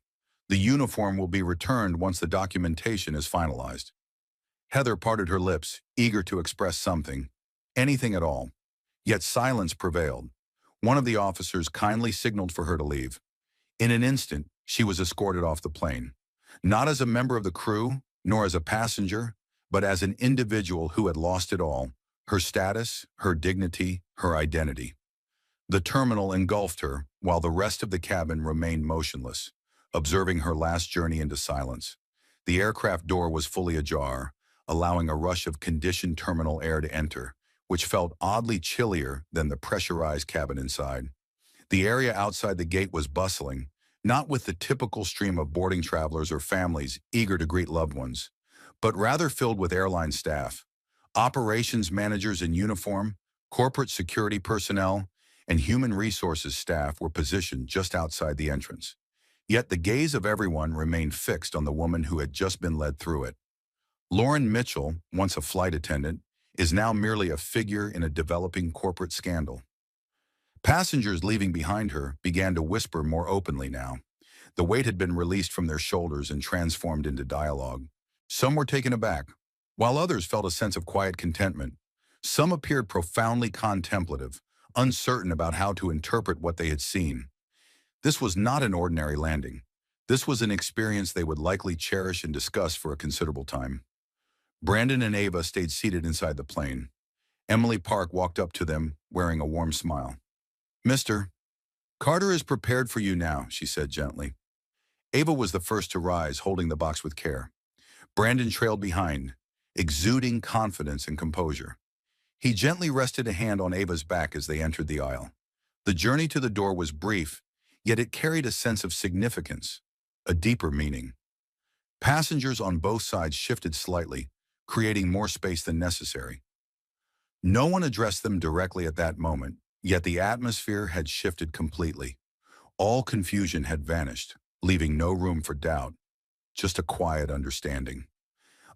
The uniform will be returned once the documentation is finalized." Heather parted her lips, eager to express something, anything at all. Yet silence prevailed. One of the officers kindly signaled for her to leave. In an instant, she was escorted off the plane. Not as a member of the crew, nor as a passenger, but as an individual who had lost it all, her status, her dignity, her identity. The terminal engulfed her, while the rest of the cabin remained motionless, observing her last journey into silence. The aircraft door was fully ajar, allowing a rush of conditioned terminal air to enter, which felt oddly chillier than the pressurized cabin inside. The area outside the gate was bustling, not with the typical stream of boarding travelers or families eager to greet loved ones, but rather filled with airline staff, operations managers in uniform, corporate security personnel, and human resources staff were positioned just outside the entrance. Yet the gaze of everyone remained fixed on the woman who had just been led through it. Lauren Mitchell, once a flight attendant, is now merely a figure in a developing corporate scandal. Passengers leaving behind her began to whisper more openly now. The weight had been released from their shoulders and transformed into dialogue. Some were taken aback, while others felt a sense of quiet contentment. Some appeared profoundly contemplative, uncertain about how to interpret what they had seen. This was not an ordinary landing. This was an experience they would likely cherish and discuss for a considerable time. Brandon and Ava stayed seated inside the plane. Emily Park walked up to them, wearing a warm smile. "Mr. Carter is prepared for you now," she said gently. Ava was the first to rise, holding the box with care. Brandon trailed behind, exuding confidence and composure. He gently rested a hand on Ava's back as they entered the aisle. The journey to the door was brief, yet it carried a sense of significance, a deeper meaning. Passengers on both sides shifted slightly, creating more space than necessary. No one addressed them directly at that moment, yet the atmosphere had shifted completely. All confusion had vanished, leaving no room for doubt, just a quiet understanding.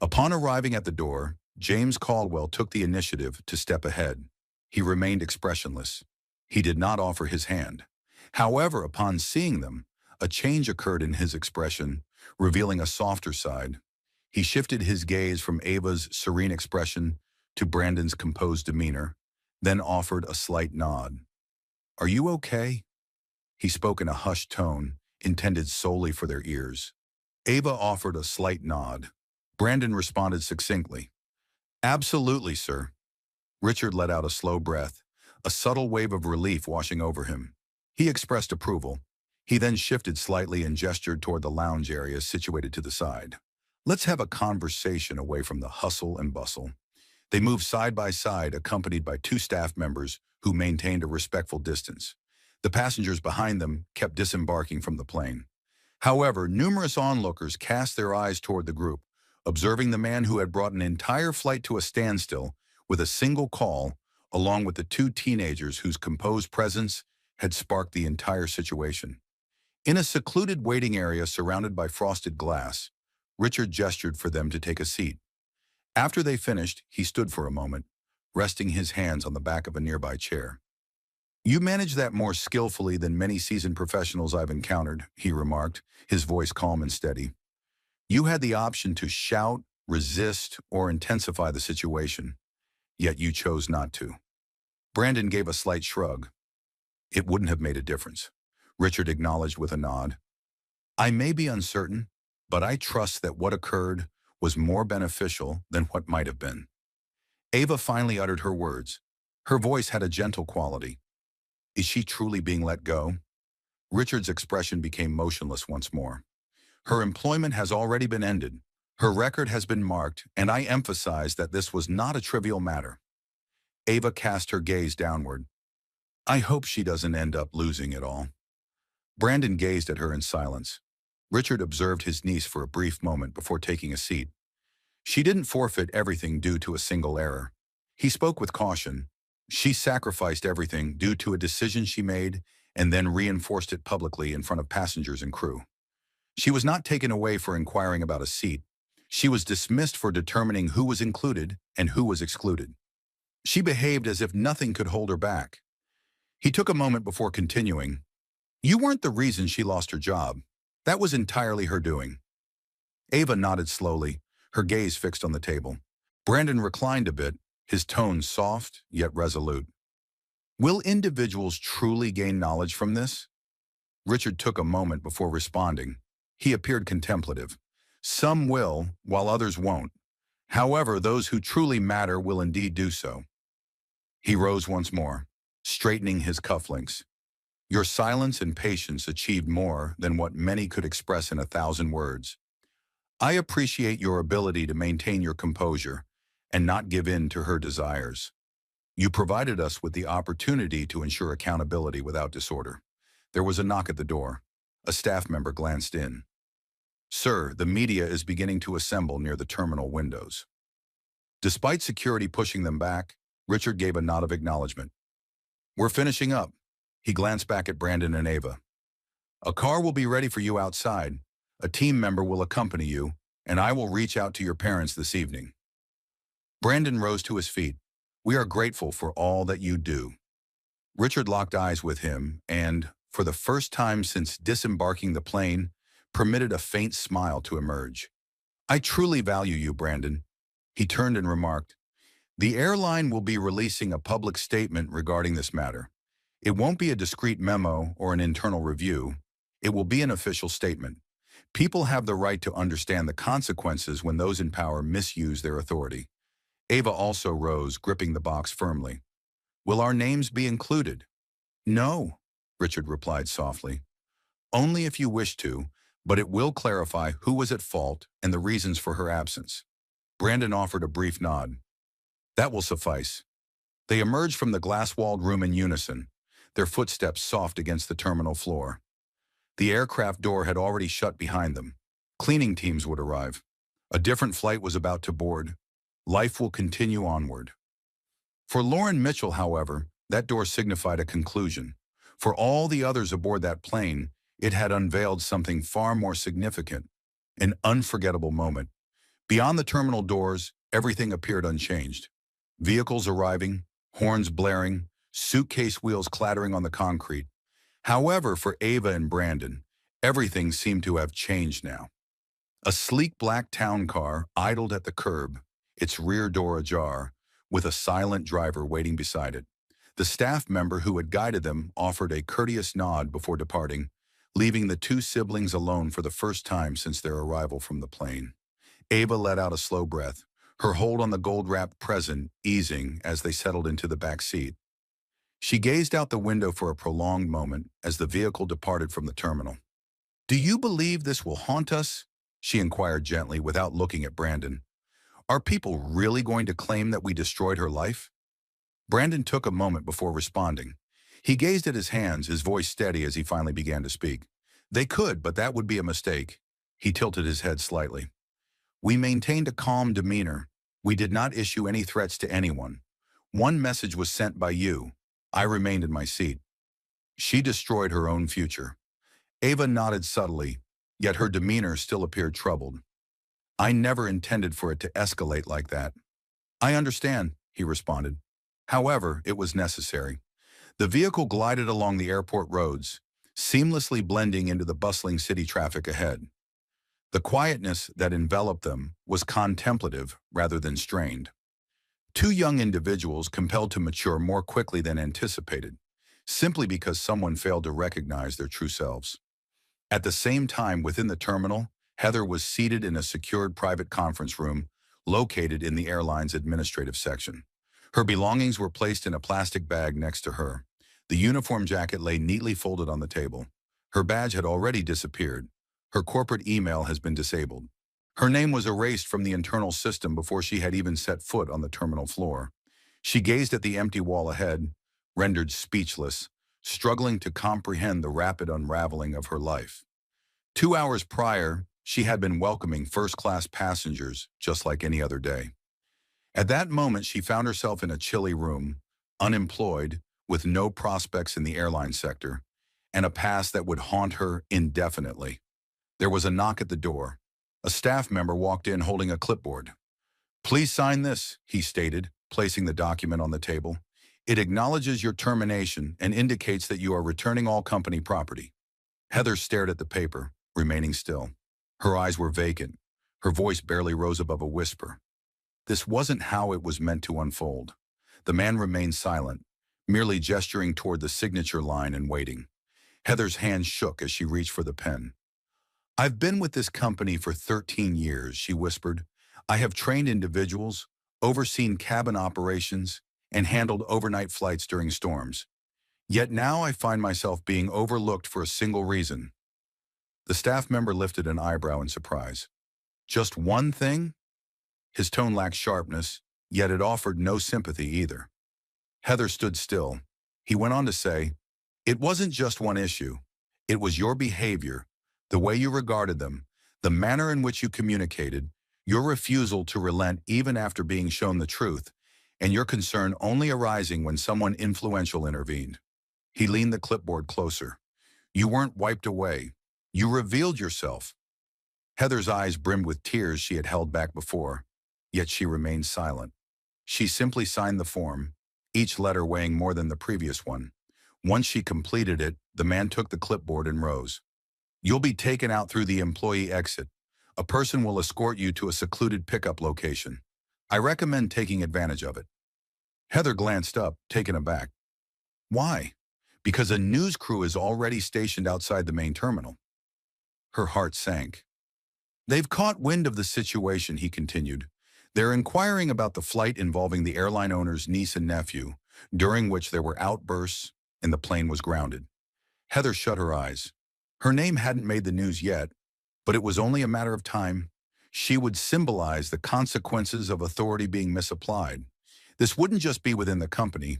Upon arriving at the door, James Caldwell took the initiative to step ahead. He remained expressionless. He did not offer his hand. However, upon seeing them, a change occurred in his expression, revealing a softer side. He shifted his gaze from Ava's serene expression to Brandon's composed demeanor, then offered a slight nod. "Are you okay?" He spoke in a hushed tone, intended solely for their ears. Ava offered a slight nod. Brandon responded succinctly. Absolutely, sir. Richard let out a slow breath, a subtle wave of relief washing over him. He expressed approval. He then shifted slightly and gestured toward the lounge area situated to the side. Let's have a conversation away from the hustle and bustle. They moved side by side, accompanied by two staff members who maintained a respectful distance. The passengers behind them kept disembarking from the plane. However, numerous onlookers cast their eyes toward the group, observing the man who had brought an entire flight to a standstill with a single call, along with the two teenagers whose composed presence had sparked the entire situation. In a secluded waiting area surrounded by frosted glass, Richard gestured for them to take a seat. After they finished, he stood for a moment, resting his hands on the back of a nearby chair. You manage that more skillfully than many seasoned professionals I've encountered, he remarked, his voice calm and steady. You had the option to shout, resist, or intensify the situation, yet you chose not to. Brandon gave a slight shrug. It wouldn't have made a difference. Richard acknowledged with a nod. I may be uncertain, but I trust that what occurred was more beneficial than what might have been. Ava finally uttered her words. Her voice had a gentle quality. Is she truly being let go? Richard's expression became motionless once more. Her employment has already been ended. Her record has been marked, and I emphasize that this was not a trivial matter. Ava cast her gaze downward. I hope she doesn't end up losing it all. Brandon gazed at her in silence. Richard observed his niece for a brief moment before taking a seat. She didn't forfeit everything due to a single error. He spoke with caution. She sacrificed everything due to a decision she made and then reinforced it publicly in front of passengers and crew. She was not taken away for inquiring about a seat. She was dismissed for determining who was included and who was excluded. She behaved as if nothing could hold her back. He took a moment before continuing. You weren't the reason she lost her job. That was entirely her doing. Ava nodded slowly, her gaze fixed on the table. Brandon reclined a bit, his tone soft yet resolute. Will individuals truly gain knowledge from this? Richard took a moment before responding. He appeared contemplative. Some will, while others won't. However, those who truly matter will indeed do so. He rose once more, straightening his cufflinks. Your silence and patience achieved more than what many could express in 1,000 words. I appreciate your ability to maintain your composure and not give in to her desires. You provided us with the opportunity to ensure accountability without disorder. There was a knock at the door. A staff member glanced in. Sir, the media is beginning to assemble near the terminal windows. Despite security pushing them back, Richard gave a nod of acknowledgement. We're finishing up. He glanced back at Brandon and Ava. A car will be ready for you outside. A team member will accompany you, and I will reach out to your parents this evening. Brandon rose to his feet. We are grateful for all that you do. Richard locked eyes with him and, for the first time since disembarking the plane, permitted a faint smile to emerge. I truly value you, Brandon. He turned and remarked, the airline will be releasing a public statement regarding this matter. It won't be a discreet memo or an internal review. It will be an official statement. People have the right to understand the consequences when those in power misuse their authority. Ava also rose, gripping the box firmly. Will our names be included? No, Richard replied softly. Only if you wish to, but it will clarify who was at fault and the reasons for her absence. Brandon offered a brief nod. That will suffice. They emerged from the glass-walled room in unison, their footsteps soft against the terminal floor. The aircraft door had already shut behind them. Cleaning teams would arrive. A different flight was about to board. Life will continue onward. For Lauren Mitchell, however, that door signified a conclusion. For all the others aboard that plane, it had unveiled something far more significant, an unforgettable moment. Beyond the terminal doors, everything appeared unchanged. Vehicles arriving, horns blaring, suitcase wheels clattering on the concrete. However, for Ava and Brandon, everything seemed to have changed now. A sleek black town car idled at the curb, its rear door ajar, with a silent driver waiting beside it. The staff member who had guided them offered a courteous nod before departing, leaving the two siblings alone for the first time since their arrival from the plane. Ava let out a slow breath, her hold on the gold-wrapped present easing as they settled into the back seat. She gazed out the window for a prolonged moment as the vehicle departed from the terminal. "Do you believe this will haunt us?" she inquired gently without looking at Brandon. "Are people really going to claim that we destroyed her life?" Brandon took a moment before responding. He gazed at his hands, his voice steady as he finally began to speak. "They could, but that would be a mistake." He tilted his head slightly. "We maintained a calm demeanor. We did not issue any threats to anyone. One message was sent by you. I remained in my seat. She destroyed her own future." Ava nodded subtly, yet her demeanor still appeared troubled. "I never intended for it to escalate like that." "I understand," he responded. "However, it was necessary." The vehicle glided along the airport roads, seamlessly blending into the bustling city traffic ahead. The quietness that enveloped them was contemplative rather than strained. Two young individuals compelled to mature more quickly than anticipated, simply because someone failed to recognize their true selves. At the same time, within the terminal, Heather was seated in a secured private conference room located in the airline's administrative section. Her belongings were placed in a plastic bag next to her. The uniform jacket lay neatly folded on the table. Her badge had already disappeared. Her corporate email has been disabled. Her name was erased from the internal system before she had even set foot on the terminal floor. She gazed at the empty wall ahead, rendered speechless, struggling to comprehend the rapid unraveling of her life. 2 hours prior, she had been welcoming first-class passengers just like any other day. At that moment, she found herself in a chilly room, unemployed, with no prospects in the airline sector, and a past that would haunt her indefinitely. There was a knock at the door. A staff member walked in holding a clipboard. "Please sign this," he stated, placing the document on the table. "It acknowledges your termination and indicates that you are returning all company property." Heather stared at the paper, remaining still. Her eyes were vacant. Her voice barely rose above a whisper. This wasn't how it was meant to unfold. The man remained silent, merely gesturing toward the signature line and waiting. Heather's hand shook as she reached for the pen. "I've been with this company for 13 years, she whispered. "I have trained individuals, overseen cabin operations, and handled overnight flights during storms. Yet now I find myself being overlooked for a single reason." The staff member lifted an eyebrow in surprise. "Just one thing?" His tone lacked sharpness, yet it offered no sympathy either. Heather stood still. He went on to say, "It wasn't just one issue. It was your behavior, the way you regarded them, the manner in which you communicated, your refusal to relent even after being shown the truth, and your concern only arising when someone influential intervened." He leaned the clipboard closer. "You weren't wiped away. You revealed yourself." Heather's eyes brimmed with tears she had held back before, yet she remained silent. She simply signed the form, each letter weighing more than the previous one. Once she completed it, the man took the clipboard and rose. "You'll be taken out through the employee exit. A person will escort you to a secluded pickup location. I recommend taking advantage of it." Heather glanced up, taken aback. "Why?" "Because a news crew is already stationed outside the main terminal." Her heart sank. "They've caught wind of the situation," he continued. "They're inquiring about the flight involving the airline owner's niece and nephew, during which there were outbursts and the plane was grounded." Heather shut her eyes. Her name hadn't made the news yet, but it was only a matter of time. She would symbolize the consequences of authority being misapplied. This wouldn't just be within the company.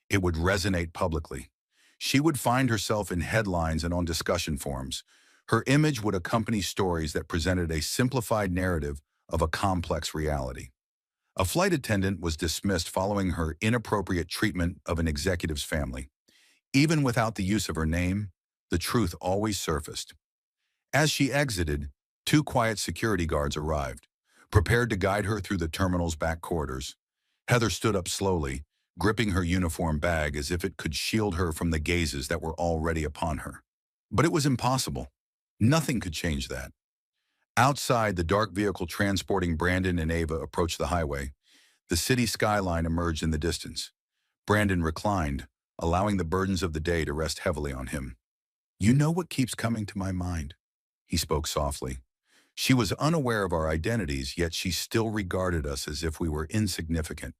It would resonate publicly. She would find herself in headlines and on discussion forums. Her image would accompany stories that presented a simplified narrative of a complex reality. A flight attendant was dismissed following her inappropriate treatment of an executive's family. Even without the use of her name, the truth always surfaced. As she exited, two quiet security guards arrived, prepared to guide her through the terminal's back corridors. Heather stood up slowly, gripping her uniform bag as if it could shield her from the gazes that were already upon her. But it was impossible. Nothing could change that. Outside, the dark vehicle transporting Brandon and Ava approached the highway. The city skyline emerged in the distance. Brandon reclined, allowing the burdens of the day to rest heavily on him. "You know what keeps coming to my mind?" He spoke softly. She was unaware of our identities, yet she still regarded us as if we were insignificant.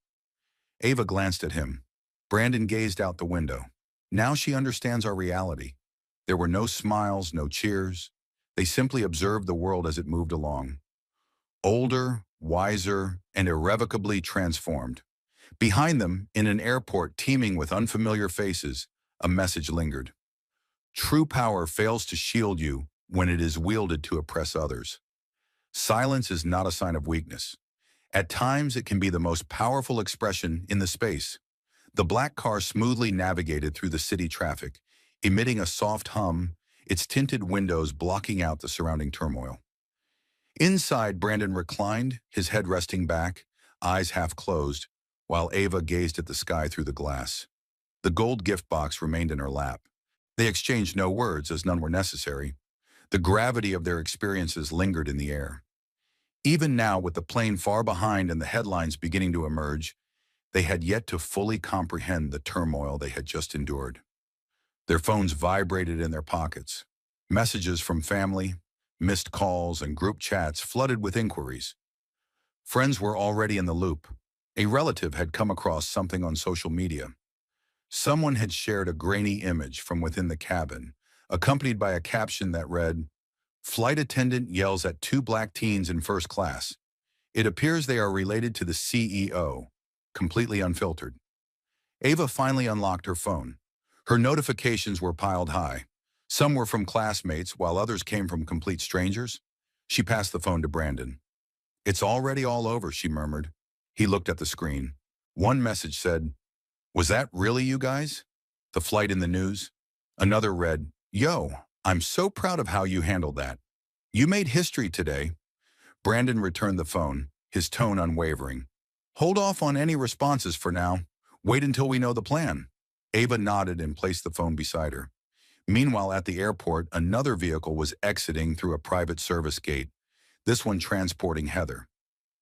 Ava glanced at him. Brandon gazed out the window. Now she understands our reality. There were no smiles, no cheers. They simply observed the world as it moved along. Older, wiser, and irrevocably transformed. Behind them, in an airport teeming with unfamiliar faces, a message lingered. True power fails to shield you when it is wielded to oppress others. Silence is not a sign of weakness. At times, it can be the most powerful expression in the space. The black car smoothly navigated through the city traffic, emitting a soft hum, its tinted windows blocking out the surrounding turmoil. Inside, Brandon reclined, his head resting back, eyes half closed, while Ava gazed at the sky through the glass. The gold gift box remained in her lap. They exchanged no words, as none were necessary. The gravity of their experiences lingered in the air. Even now, with the plane far behind and the headlines beginning to emerge, they had yet to fully comprehend the turmoil they had just endured. Their phones vibrated in their pockets. Messages from family, missed calls, and group chats flooded with inquiries. Friends were already in the loop. A relative had come across something on social media. Someone had shared a grainy image from within the cabin, accompanied by a caption that read, "Flight attendant yells at two black teens in first class. It appears they are related to the CEO," completely unfiltered. Ava finally unlocked her phone. Her notifications were piled high. Some were from classmates, while others came from complete strangers. She passed the phone to Brandon. "It's already all over," she murmured. He looked at the screen. One message said, "Was that really you guys? The flight in the news?" Another read, "Yo, I'm so proud of how you handled that. You made history today." Brandon returned the phone, his tone unwavering. "Hold off on any responses for now. Wait until we know the plan." Ava nodded and placed the phone beside her. Meanwhile, at the airport, another vehicle was exiting through a private service gate, this one transporting Heather.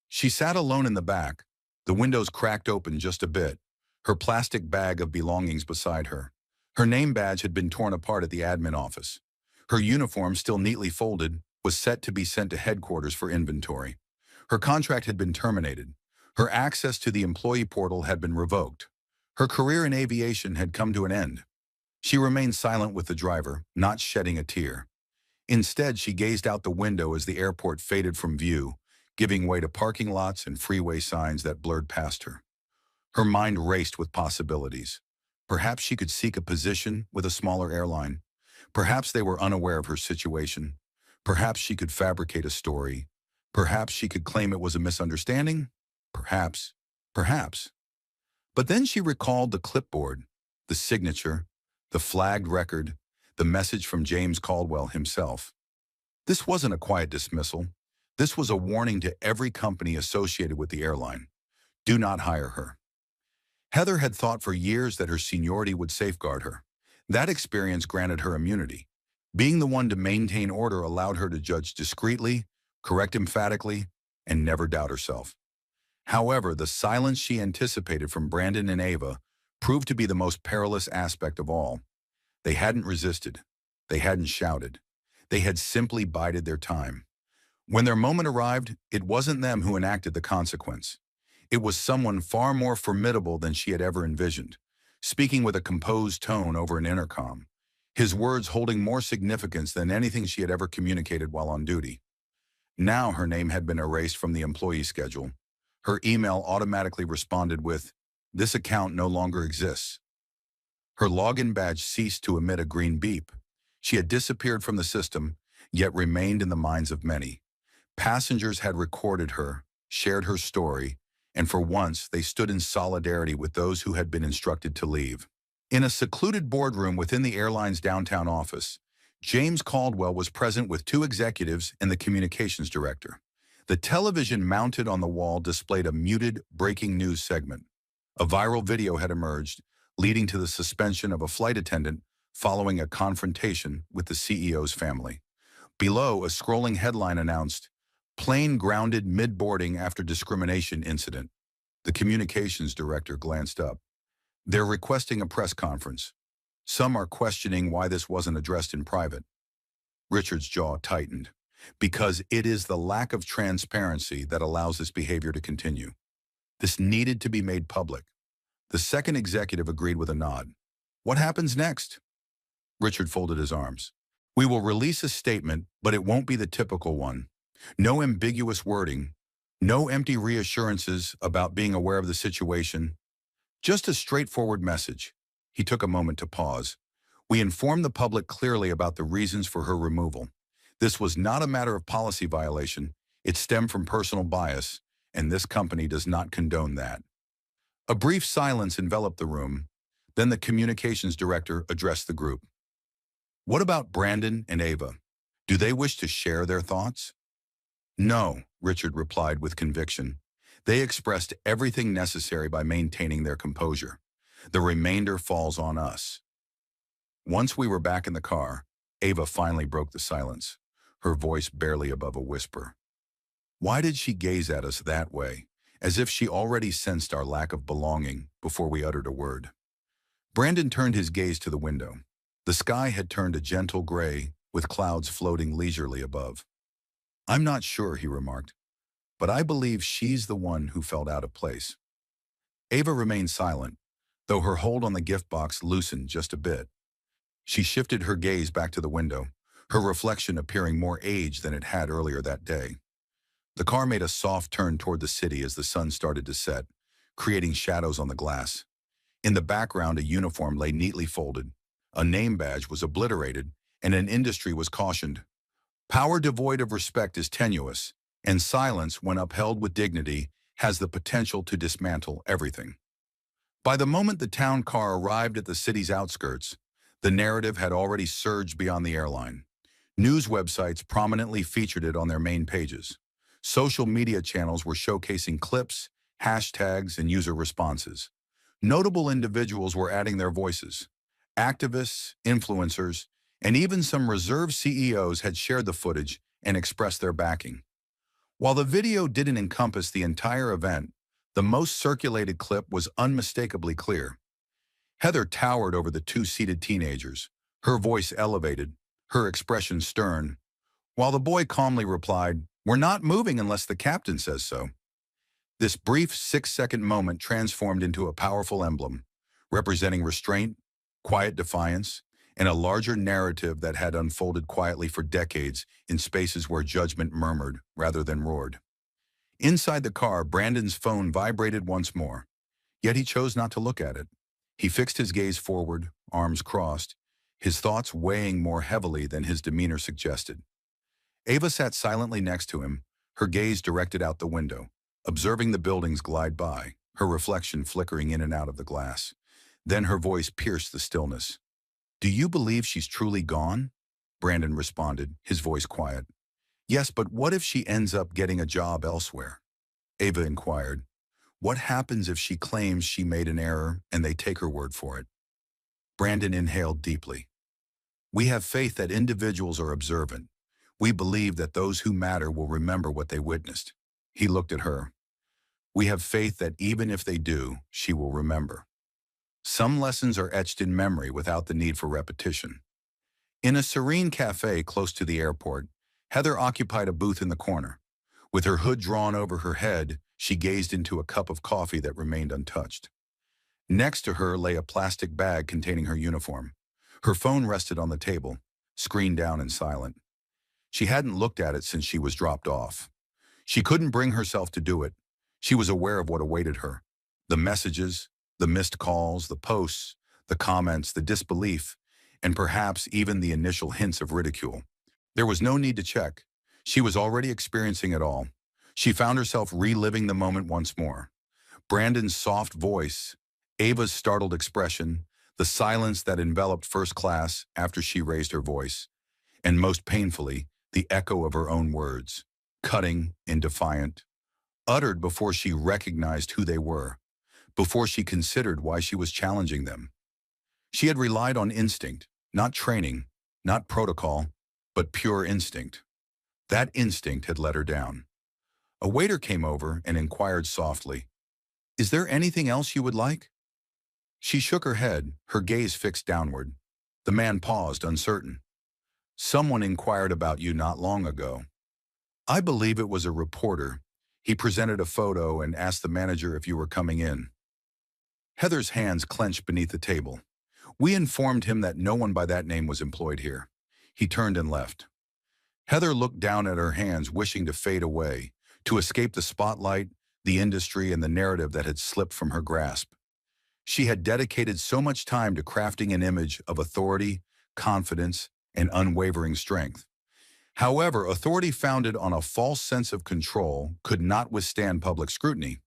She sat alone in the back, the windows cracked open just a bit, her plastic bag of belongings beside her. Her name badge had been torn apart at the admin office. Her uniform, still neatly folded, was set to be sent to headquarters for inventory. Her contract had been terminated. Her access to the employee portal had been revoked. Her career in aviation had come to an end. She remained silent with the driver, not shedding a tear. Instead, she gazed out the window as the airport faded from view, giving way to parking lots and freeway signs that blurred past her. Her mind raced with possibilities. Perhaps she could seek a position with a smaller airline. Perhaps they were unaware of her situation. Perhaps she could fabricate a story. Perhaps she could claim it was a misunderstanding. Perhaps. Perhaps. But then she recalled the clipboard, the signature, the flagged record, the message from James Caldwell himself. This wasn't a quiet dismissal. This was a warning to every company associated with the airline. Do not hire her. Heather had thought for years that her seniority would safeguard her. That experience granted her immunity. Being the one to maintain order allowed her to judge discreetly, correct emphatically, and never doubt herself. However, the silence she anticipated from Brandon and Ava proved to be the most perilous aspect of all. They hadn't resisted. They hadn't shouted. They had simply bided their time. When their moment arrived, it wasn't them who enacted the consequence. It was someone far more formidable than she had ever envisioned, speaking with a composed tone over an intercom, his words holding more significance than anything she had ever communicated while on duty. Now her name had been erased from the employee schedule. Her email automatically responded with, "This account no longer exists." Her login badge ceased to emit a green beep. She had disappeared from the system, yet remained in the minds of many. Passengers had recorded her, shared her story, and for once they stood in solidarity with those who had been instructed to leave. In a secluded boardroom within the airline's downtown office, James Caldwell was present with two executives and the communications director. The television mounted on the wall displayed a muted breaking news segment. A viral video had emerged, leading to the suspension of a flight attendant following a confrontation with the CEO's family. Below, a scrolling headline announced, "Plane grounded mid-boarding after discrimination incident." The communications director glanced up. "They're requesting a press conference. Some are questioning why this wasn't addressed in private." Richard's jaw tightened. because it is the lack of transparency that allows this behavior to continue. This needed to be made public. The second executive agreed with a nod. What happens next? Richard folded his arms. We will release a statement, but it won't be the typical one. No ambiguous wording, no empty reassurances about being aware of the situation, just a straightforward message. He took a moment to pause. We informed the public clearly about the reasons for her removal. This was not a matter of policy violation. It stemmed from personal bias, and this company does not condone that. A brief silence enveloped the room. Then the communications director addressed the group. What about Brandon and Ava? Do they wish to share their thoughts? No, Richard replied with conviction. They expressed everything necessary by maintaining their composure. The remainder falls on us. Once we were back in the car, Ava finally broke the silence, her voice barely above a whisper. Why did she gaze at us that way, as if she already sensed our lack of belonging before we uttered a word? Brandon turned his gaze to the window. The sky had turned a gentle gray, with clouds floating leisurely above. I'm not sure, he remarked, but I believe she's the one who felt out of place. Ava remained silent, though her hold on the gift box loosened just a bit. She shifted her gaze back to the window, her reflection appearing more aged than it had earlier that day. The car made a soft turn toward the city as the sun started to set, creating shadows on the glass. In the background, a uniform lay neatly folded. A name badge was obliterated, and an industry was cautioned. Power devoid of respect is tenuous, and silence, when upheld with dignity, has the potential to dismantle everything. By the moment the town car arrived at the city's outskirts, the narrative had already surged beyond the airline. News websites prominently featured it on their main pages. Social media channels were showcasing clips, hashtags, and user responses. Notable individuals were adding their voices. Activists, influencers, and even some reserve CEOs had shared the footage and expressed their backing. While the video didn't encompass the entire event, the most circulated clip was unmistakably clear. Heather towered over the two-seated teenagers, her voice elevated, her expression stern, while the boy calmly replied, "We're not moving unless the captain says so." This brief 6-second moment transformed into a powerful emblem, representing restraint, quiet defiance, and a larger narrative that had unfolded quietly for decades in spaces where judgment murmured rather than roared. Inside the car, Brandon's phone vibrated once more, yet he chose not to look at it. He fixed his gaze forward, arms crossed, his thoughts weighing more heavily than his demeanor suggested. Ava sat silently next to him, her gaze directed out the window, observing the buildings glide by, her reflection flickering in and out of the glass. Then her voice pierced the stillness. "Do you believe she's truly gone?" Brandon responded, his voice quiet. "Yes, but what if she ends up getting a job elsewhere?" Ava inquired. "What happens if she claims she made an error and they take her word for it?" Brandon inhaled deeply. "We have faith that individuals are observant. We believe that those who matter will remember what they witnessed." He looked at her. "We have faith that even if they do, she will remember. Some lessons are etched in memory without the need for repetition." In a serene cafe close to the airport, Heather occupied a booth in the corner. With her hood drawn over her head, she gazed into a cup of coffee that remained untouched. Next to her lay a plastic bag containing her uniform. Her phone rested on the table, screen down and silent. She hadn't looked at it since she was dropped off. She couldn't bring herself to do it. She was aware of what awaited her. The messages, the missed calls, the posts, the comments, the disbelief, and perhaps even the initial hints of ridicule. There was no need to check. She was already experiencing it all. She found herself reliving the moment once more. Brandon's soft voice, Ava's startled expression, the silence that enveloped first class after she raised her voice, and most painfully, the echo of her own words, cutting and defiant, uttered before she recognized who they were, before she considered why she was challenging them. She had relied on instinct, not training, not protocol, but pure instinct. That instinct had let her down. A waiter came over and inquired softly, "Is there anything else you would like?" She shook her head, her gaze fixed downward. The man paused, uncertain. "Someone inquired about you not long ago." I believe it was a reporter. He presented a photo and asked the manager if you were coming in. Heather's hands clenched beneath the table. We informed him that no one by that name was employed here. He turned and left. Heather looked down at her hands, wishing to fade away, to escape the spotlight, the industry, and the narrative that had slipped from her grasp. She had dedicated so much time to crafting an image of authority, confidence, and unwavering strength. However, authority founded on a false sense of control could not withstand public scrutiny.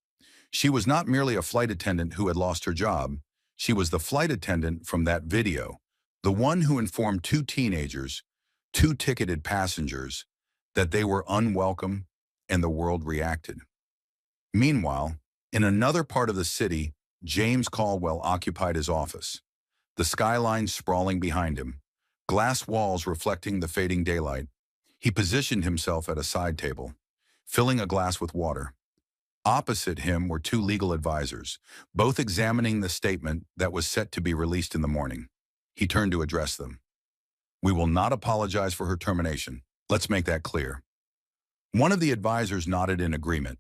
She was not merely a flight attendant who had lost her job. She was the flight attendant from that video, the one who informed two teenagers, two ticketed passengers, that they were unwelcome, and the world reacted. Meanwhile, in another part of the city, James Caldwell occupied his office, the skyline sprawling behind him, glass walls reflecting the fading daylight. He positioned himself at a side table, filling a glass with water. Opposite him were two legal advisors, both examining the statement that was set to be released in the morning. He turned to address them. "We will not apologize for her termination. Let's make that clear." One of the advisors nodded in agreement.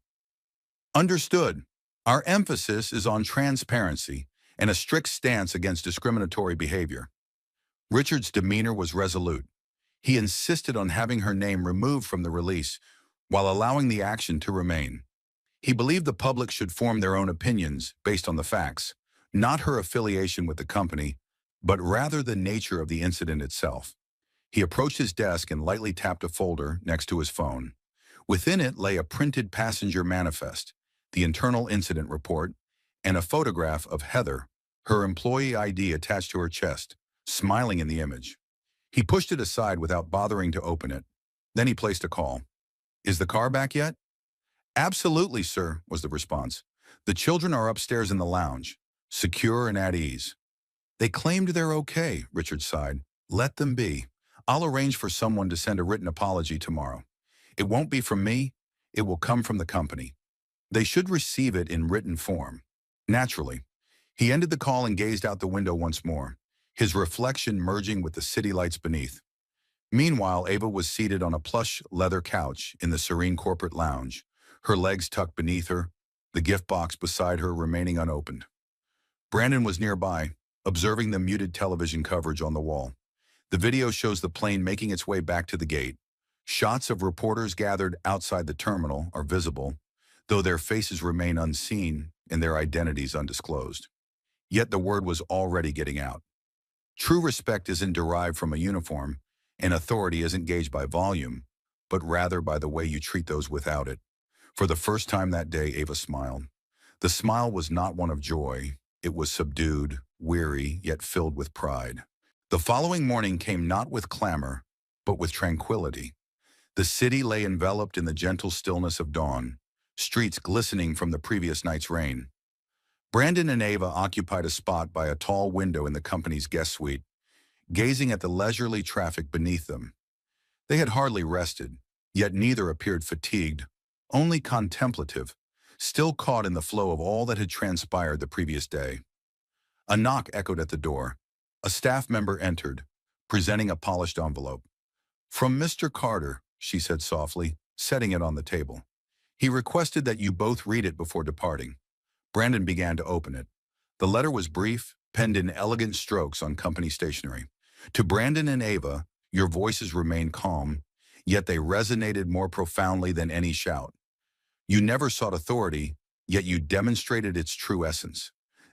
"Understood. Our emphasis is on transparency and a strict stance against discriminatory behavior." Richard's demeanor was resolute. He insisted on having her name removed from the release while allowing the action to remain. He believed the public should form their own opinions based on the facts, not her affiliation with the company, but rather the nature of the incident itself. He approached his desk and lightly tapped a folder next to his phone. Within it lay a printed passenger manifest, the internal incident report, and a photograph of Heather, her employee ID attached to her chest, smiling in the image. He pushed it aside without bothering to open it. Then he placed a call. "Is the car back yet?" "Absolutely, sir," was the response. "The children are upstairs in the lounge, secure and at ease." "They claimed they're okay," Richard sighed. "Let them be. I'll arrange for someone to send a written apology tomorrow. It won't be from me. It will come from the company. They should receive it in written form." Naturally, he ended the call and gazed out the window once more, his reflection merging with the city lights beneath. Meanwhile, Ava was seated on a plush leather couch in the serene corporate lounge, her legs tucked beneath her, the gift box beside her remaining unopened. Brandon was nearby, observing the muted television coverage on the wall. The video shows the plane making its way back to the gate. Shots of reporters gathered outside the terminal are visible, though their faces remain unseen and their identities undisclosed. Yet the word was already getting out. True respect isn't derived from a uniform, and authority isn't gauged by volume, but rather by the way you treat those without it. For the first time that day, Ava smiled. The smile was not one of joy. It was subdued, weary, yet filled with pride. The following morning came not with clamor, but with tranquility. The city lay enveloped in the gentle stillness of dawn, streets glistening from the previous night's rain. Brandon and Ava occupied a spot by a tall window in the company's guest suite, gazing at the leisurely traffic beneath them. They had hardly rested, yet neither appeared fatigued, only contemplative, still caught in the flow of all that had transpired the previous day. A knock echoed at the door. A staff member entered, presenting a polished envelope. "From Mr. Carter," she said softly, setting it on the table. "He requested that you both read it before departing." Brandon began to open it. The letter was brief, penned in elegant strokes on company stationery. To Brandon and Ava, your voices remained calm, yet they resonated more profoundly than any shout. You never sought authority, yet you demonstrated its true essence.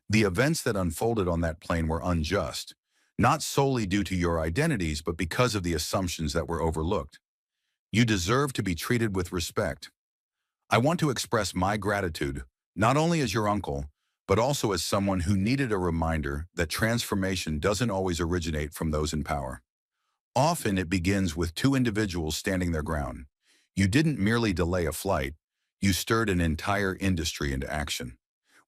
The events that unfolded on that plane were unjust, not solely due to your identities, but because of the assumptions that were overlooked. You deserve to be treated with respect. I want to express my gratitude, not only as your uncle, but also as someone who needed a reminder that transformation doesn't always originate from those in power. Often it begins with two individuals standing their ground. You didn't merely delay a flight, you stirred an entire industry into action.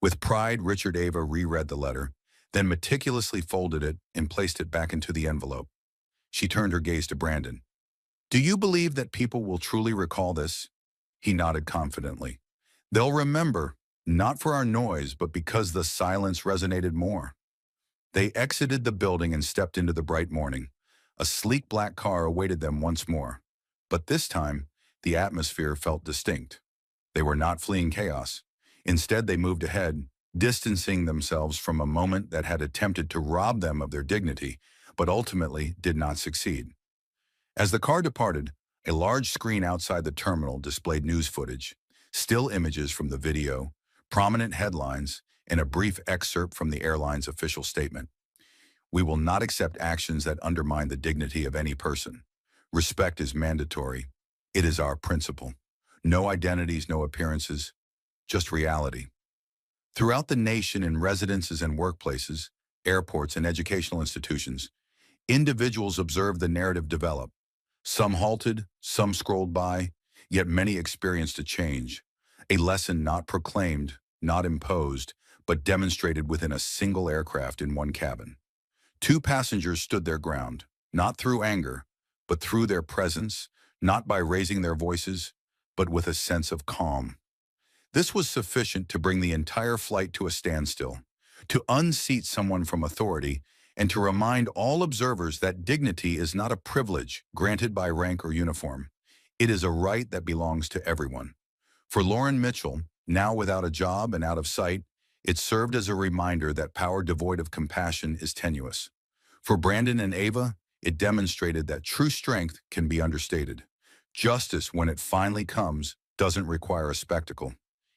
With pride, Richard Ava reread the letter, then meticulously folded it and placed it back into the envelope. She turned her gaze to Brandon. "Do you believe that people will truly recall this?" He nodded confidently. "They'll remember, not for our noise, but because the silence resonated more." They exited the building and stepped into the bright morning. A sleek black car awaited them once more. But this time, the atmosphere felt distinct. They were not fleeing chaos. Instead, they moved ahead, distancing themselves from a moment that had attempted to rob them of their dignity, but ultimately did not succeed. As the car departed, a large screen outside the terminal displayed news footage, still images from the video, prominent headlines, and a brief excerpt from the airline's official statement. We will not accept actions that undermine the dignity of any person. Respect is mandatory. It is our principle. No identities, no appearances, just reality. Throughout the nation in residences and workplaces, airports and educational institutions, individuals observed the narrative develop. Some halted, some scrolled by, yet many experienced a change, a lesson not proclaimed, not imposed, but demonstrated within a single aircraft in one cabin. Two passengers stood their ground, not through anger, but through their presence, not by raising their voices, but with a sense of calm. This was sufficient to bring the entire flight to a standstill, to unseat someone from authority, and to remind all observers that dignity is not a privilege granted by rank or uniform. It is a right that belongs to everyone. For Lauren Mitchell, now without a job and out of sight, it served as a reminder that power devoid of compassion is tenuous. For Brandon and Ava, it demonstrated that true strength can be understated. Justice, when it finally comes, doesn't require a spectacle.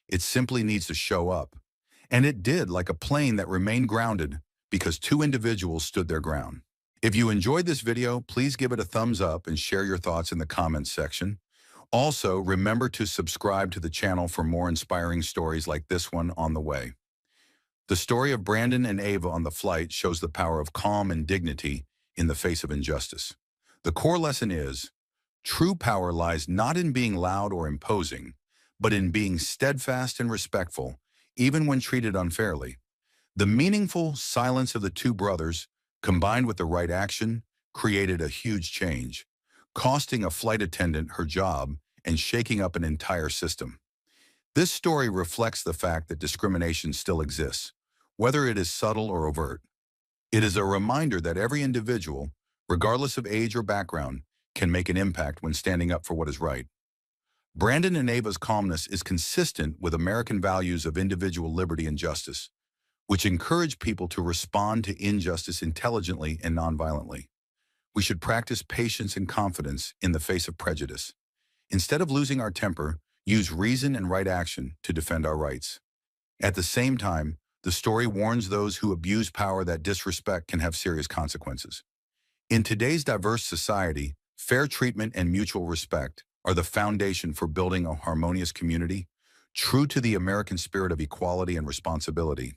It simply needs to show up. And it did, like a plane that remained grounded because two individuals stood their ground. If you enjoyed this video, please give it a thumbs up and share your thoughts in the comments section. Also, remember to subscribe to the channel for more inspiring stories like this one on the way. The story of Brandon and Ava on the flight shows the power of calm and dignity in the face of injustice. The core lesson is, true power lies not in being loud or imposing, but in being steadfast and respectful, even when treated unfairly. The meaningful silence of the two brothers, combined with the right action, created a huge change, costing a flight attendant her job and shaking up an entire system. This story reflects the fact that discrimination still exists, whether it is subtle or overt. It is a reminder that every individual, regardless of age or background, can make an impact when standing up for what is right. Brandon and Ava's calmness is consistent with American values of individual liberty and justice, which encourage people to respond to injustice intelligently and nonviolently. We should practice patience and confidence in the face of prejudice. Instead of losing our temper, use reason and right action to defend our rights. At the same time, the story warns those who abuse power that disrespect can have serious consequences. In today's diverse society, fair treatment and mutual respect are the foundation for building a harmonious community, true to the American spirit of equality and responsibility.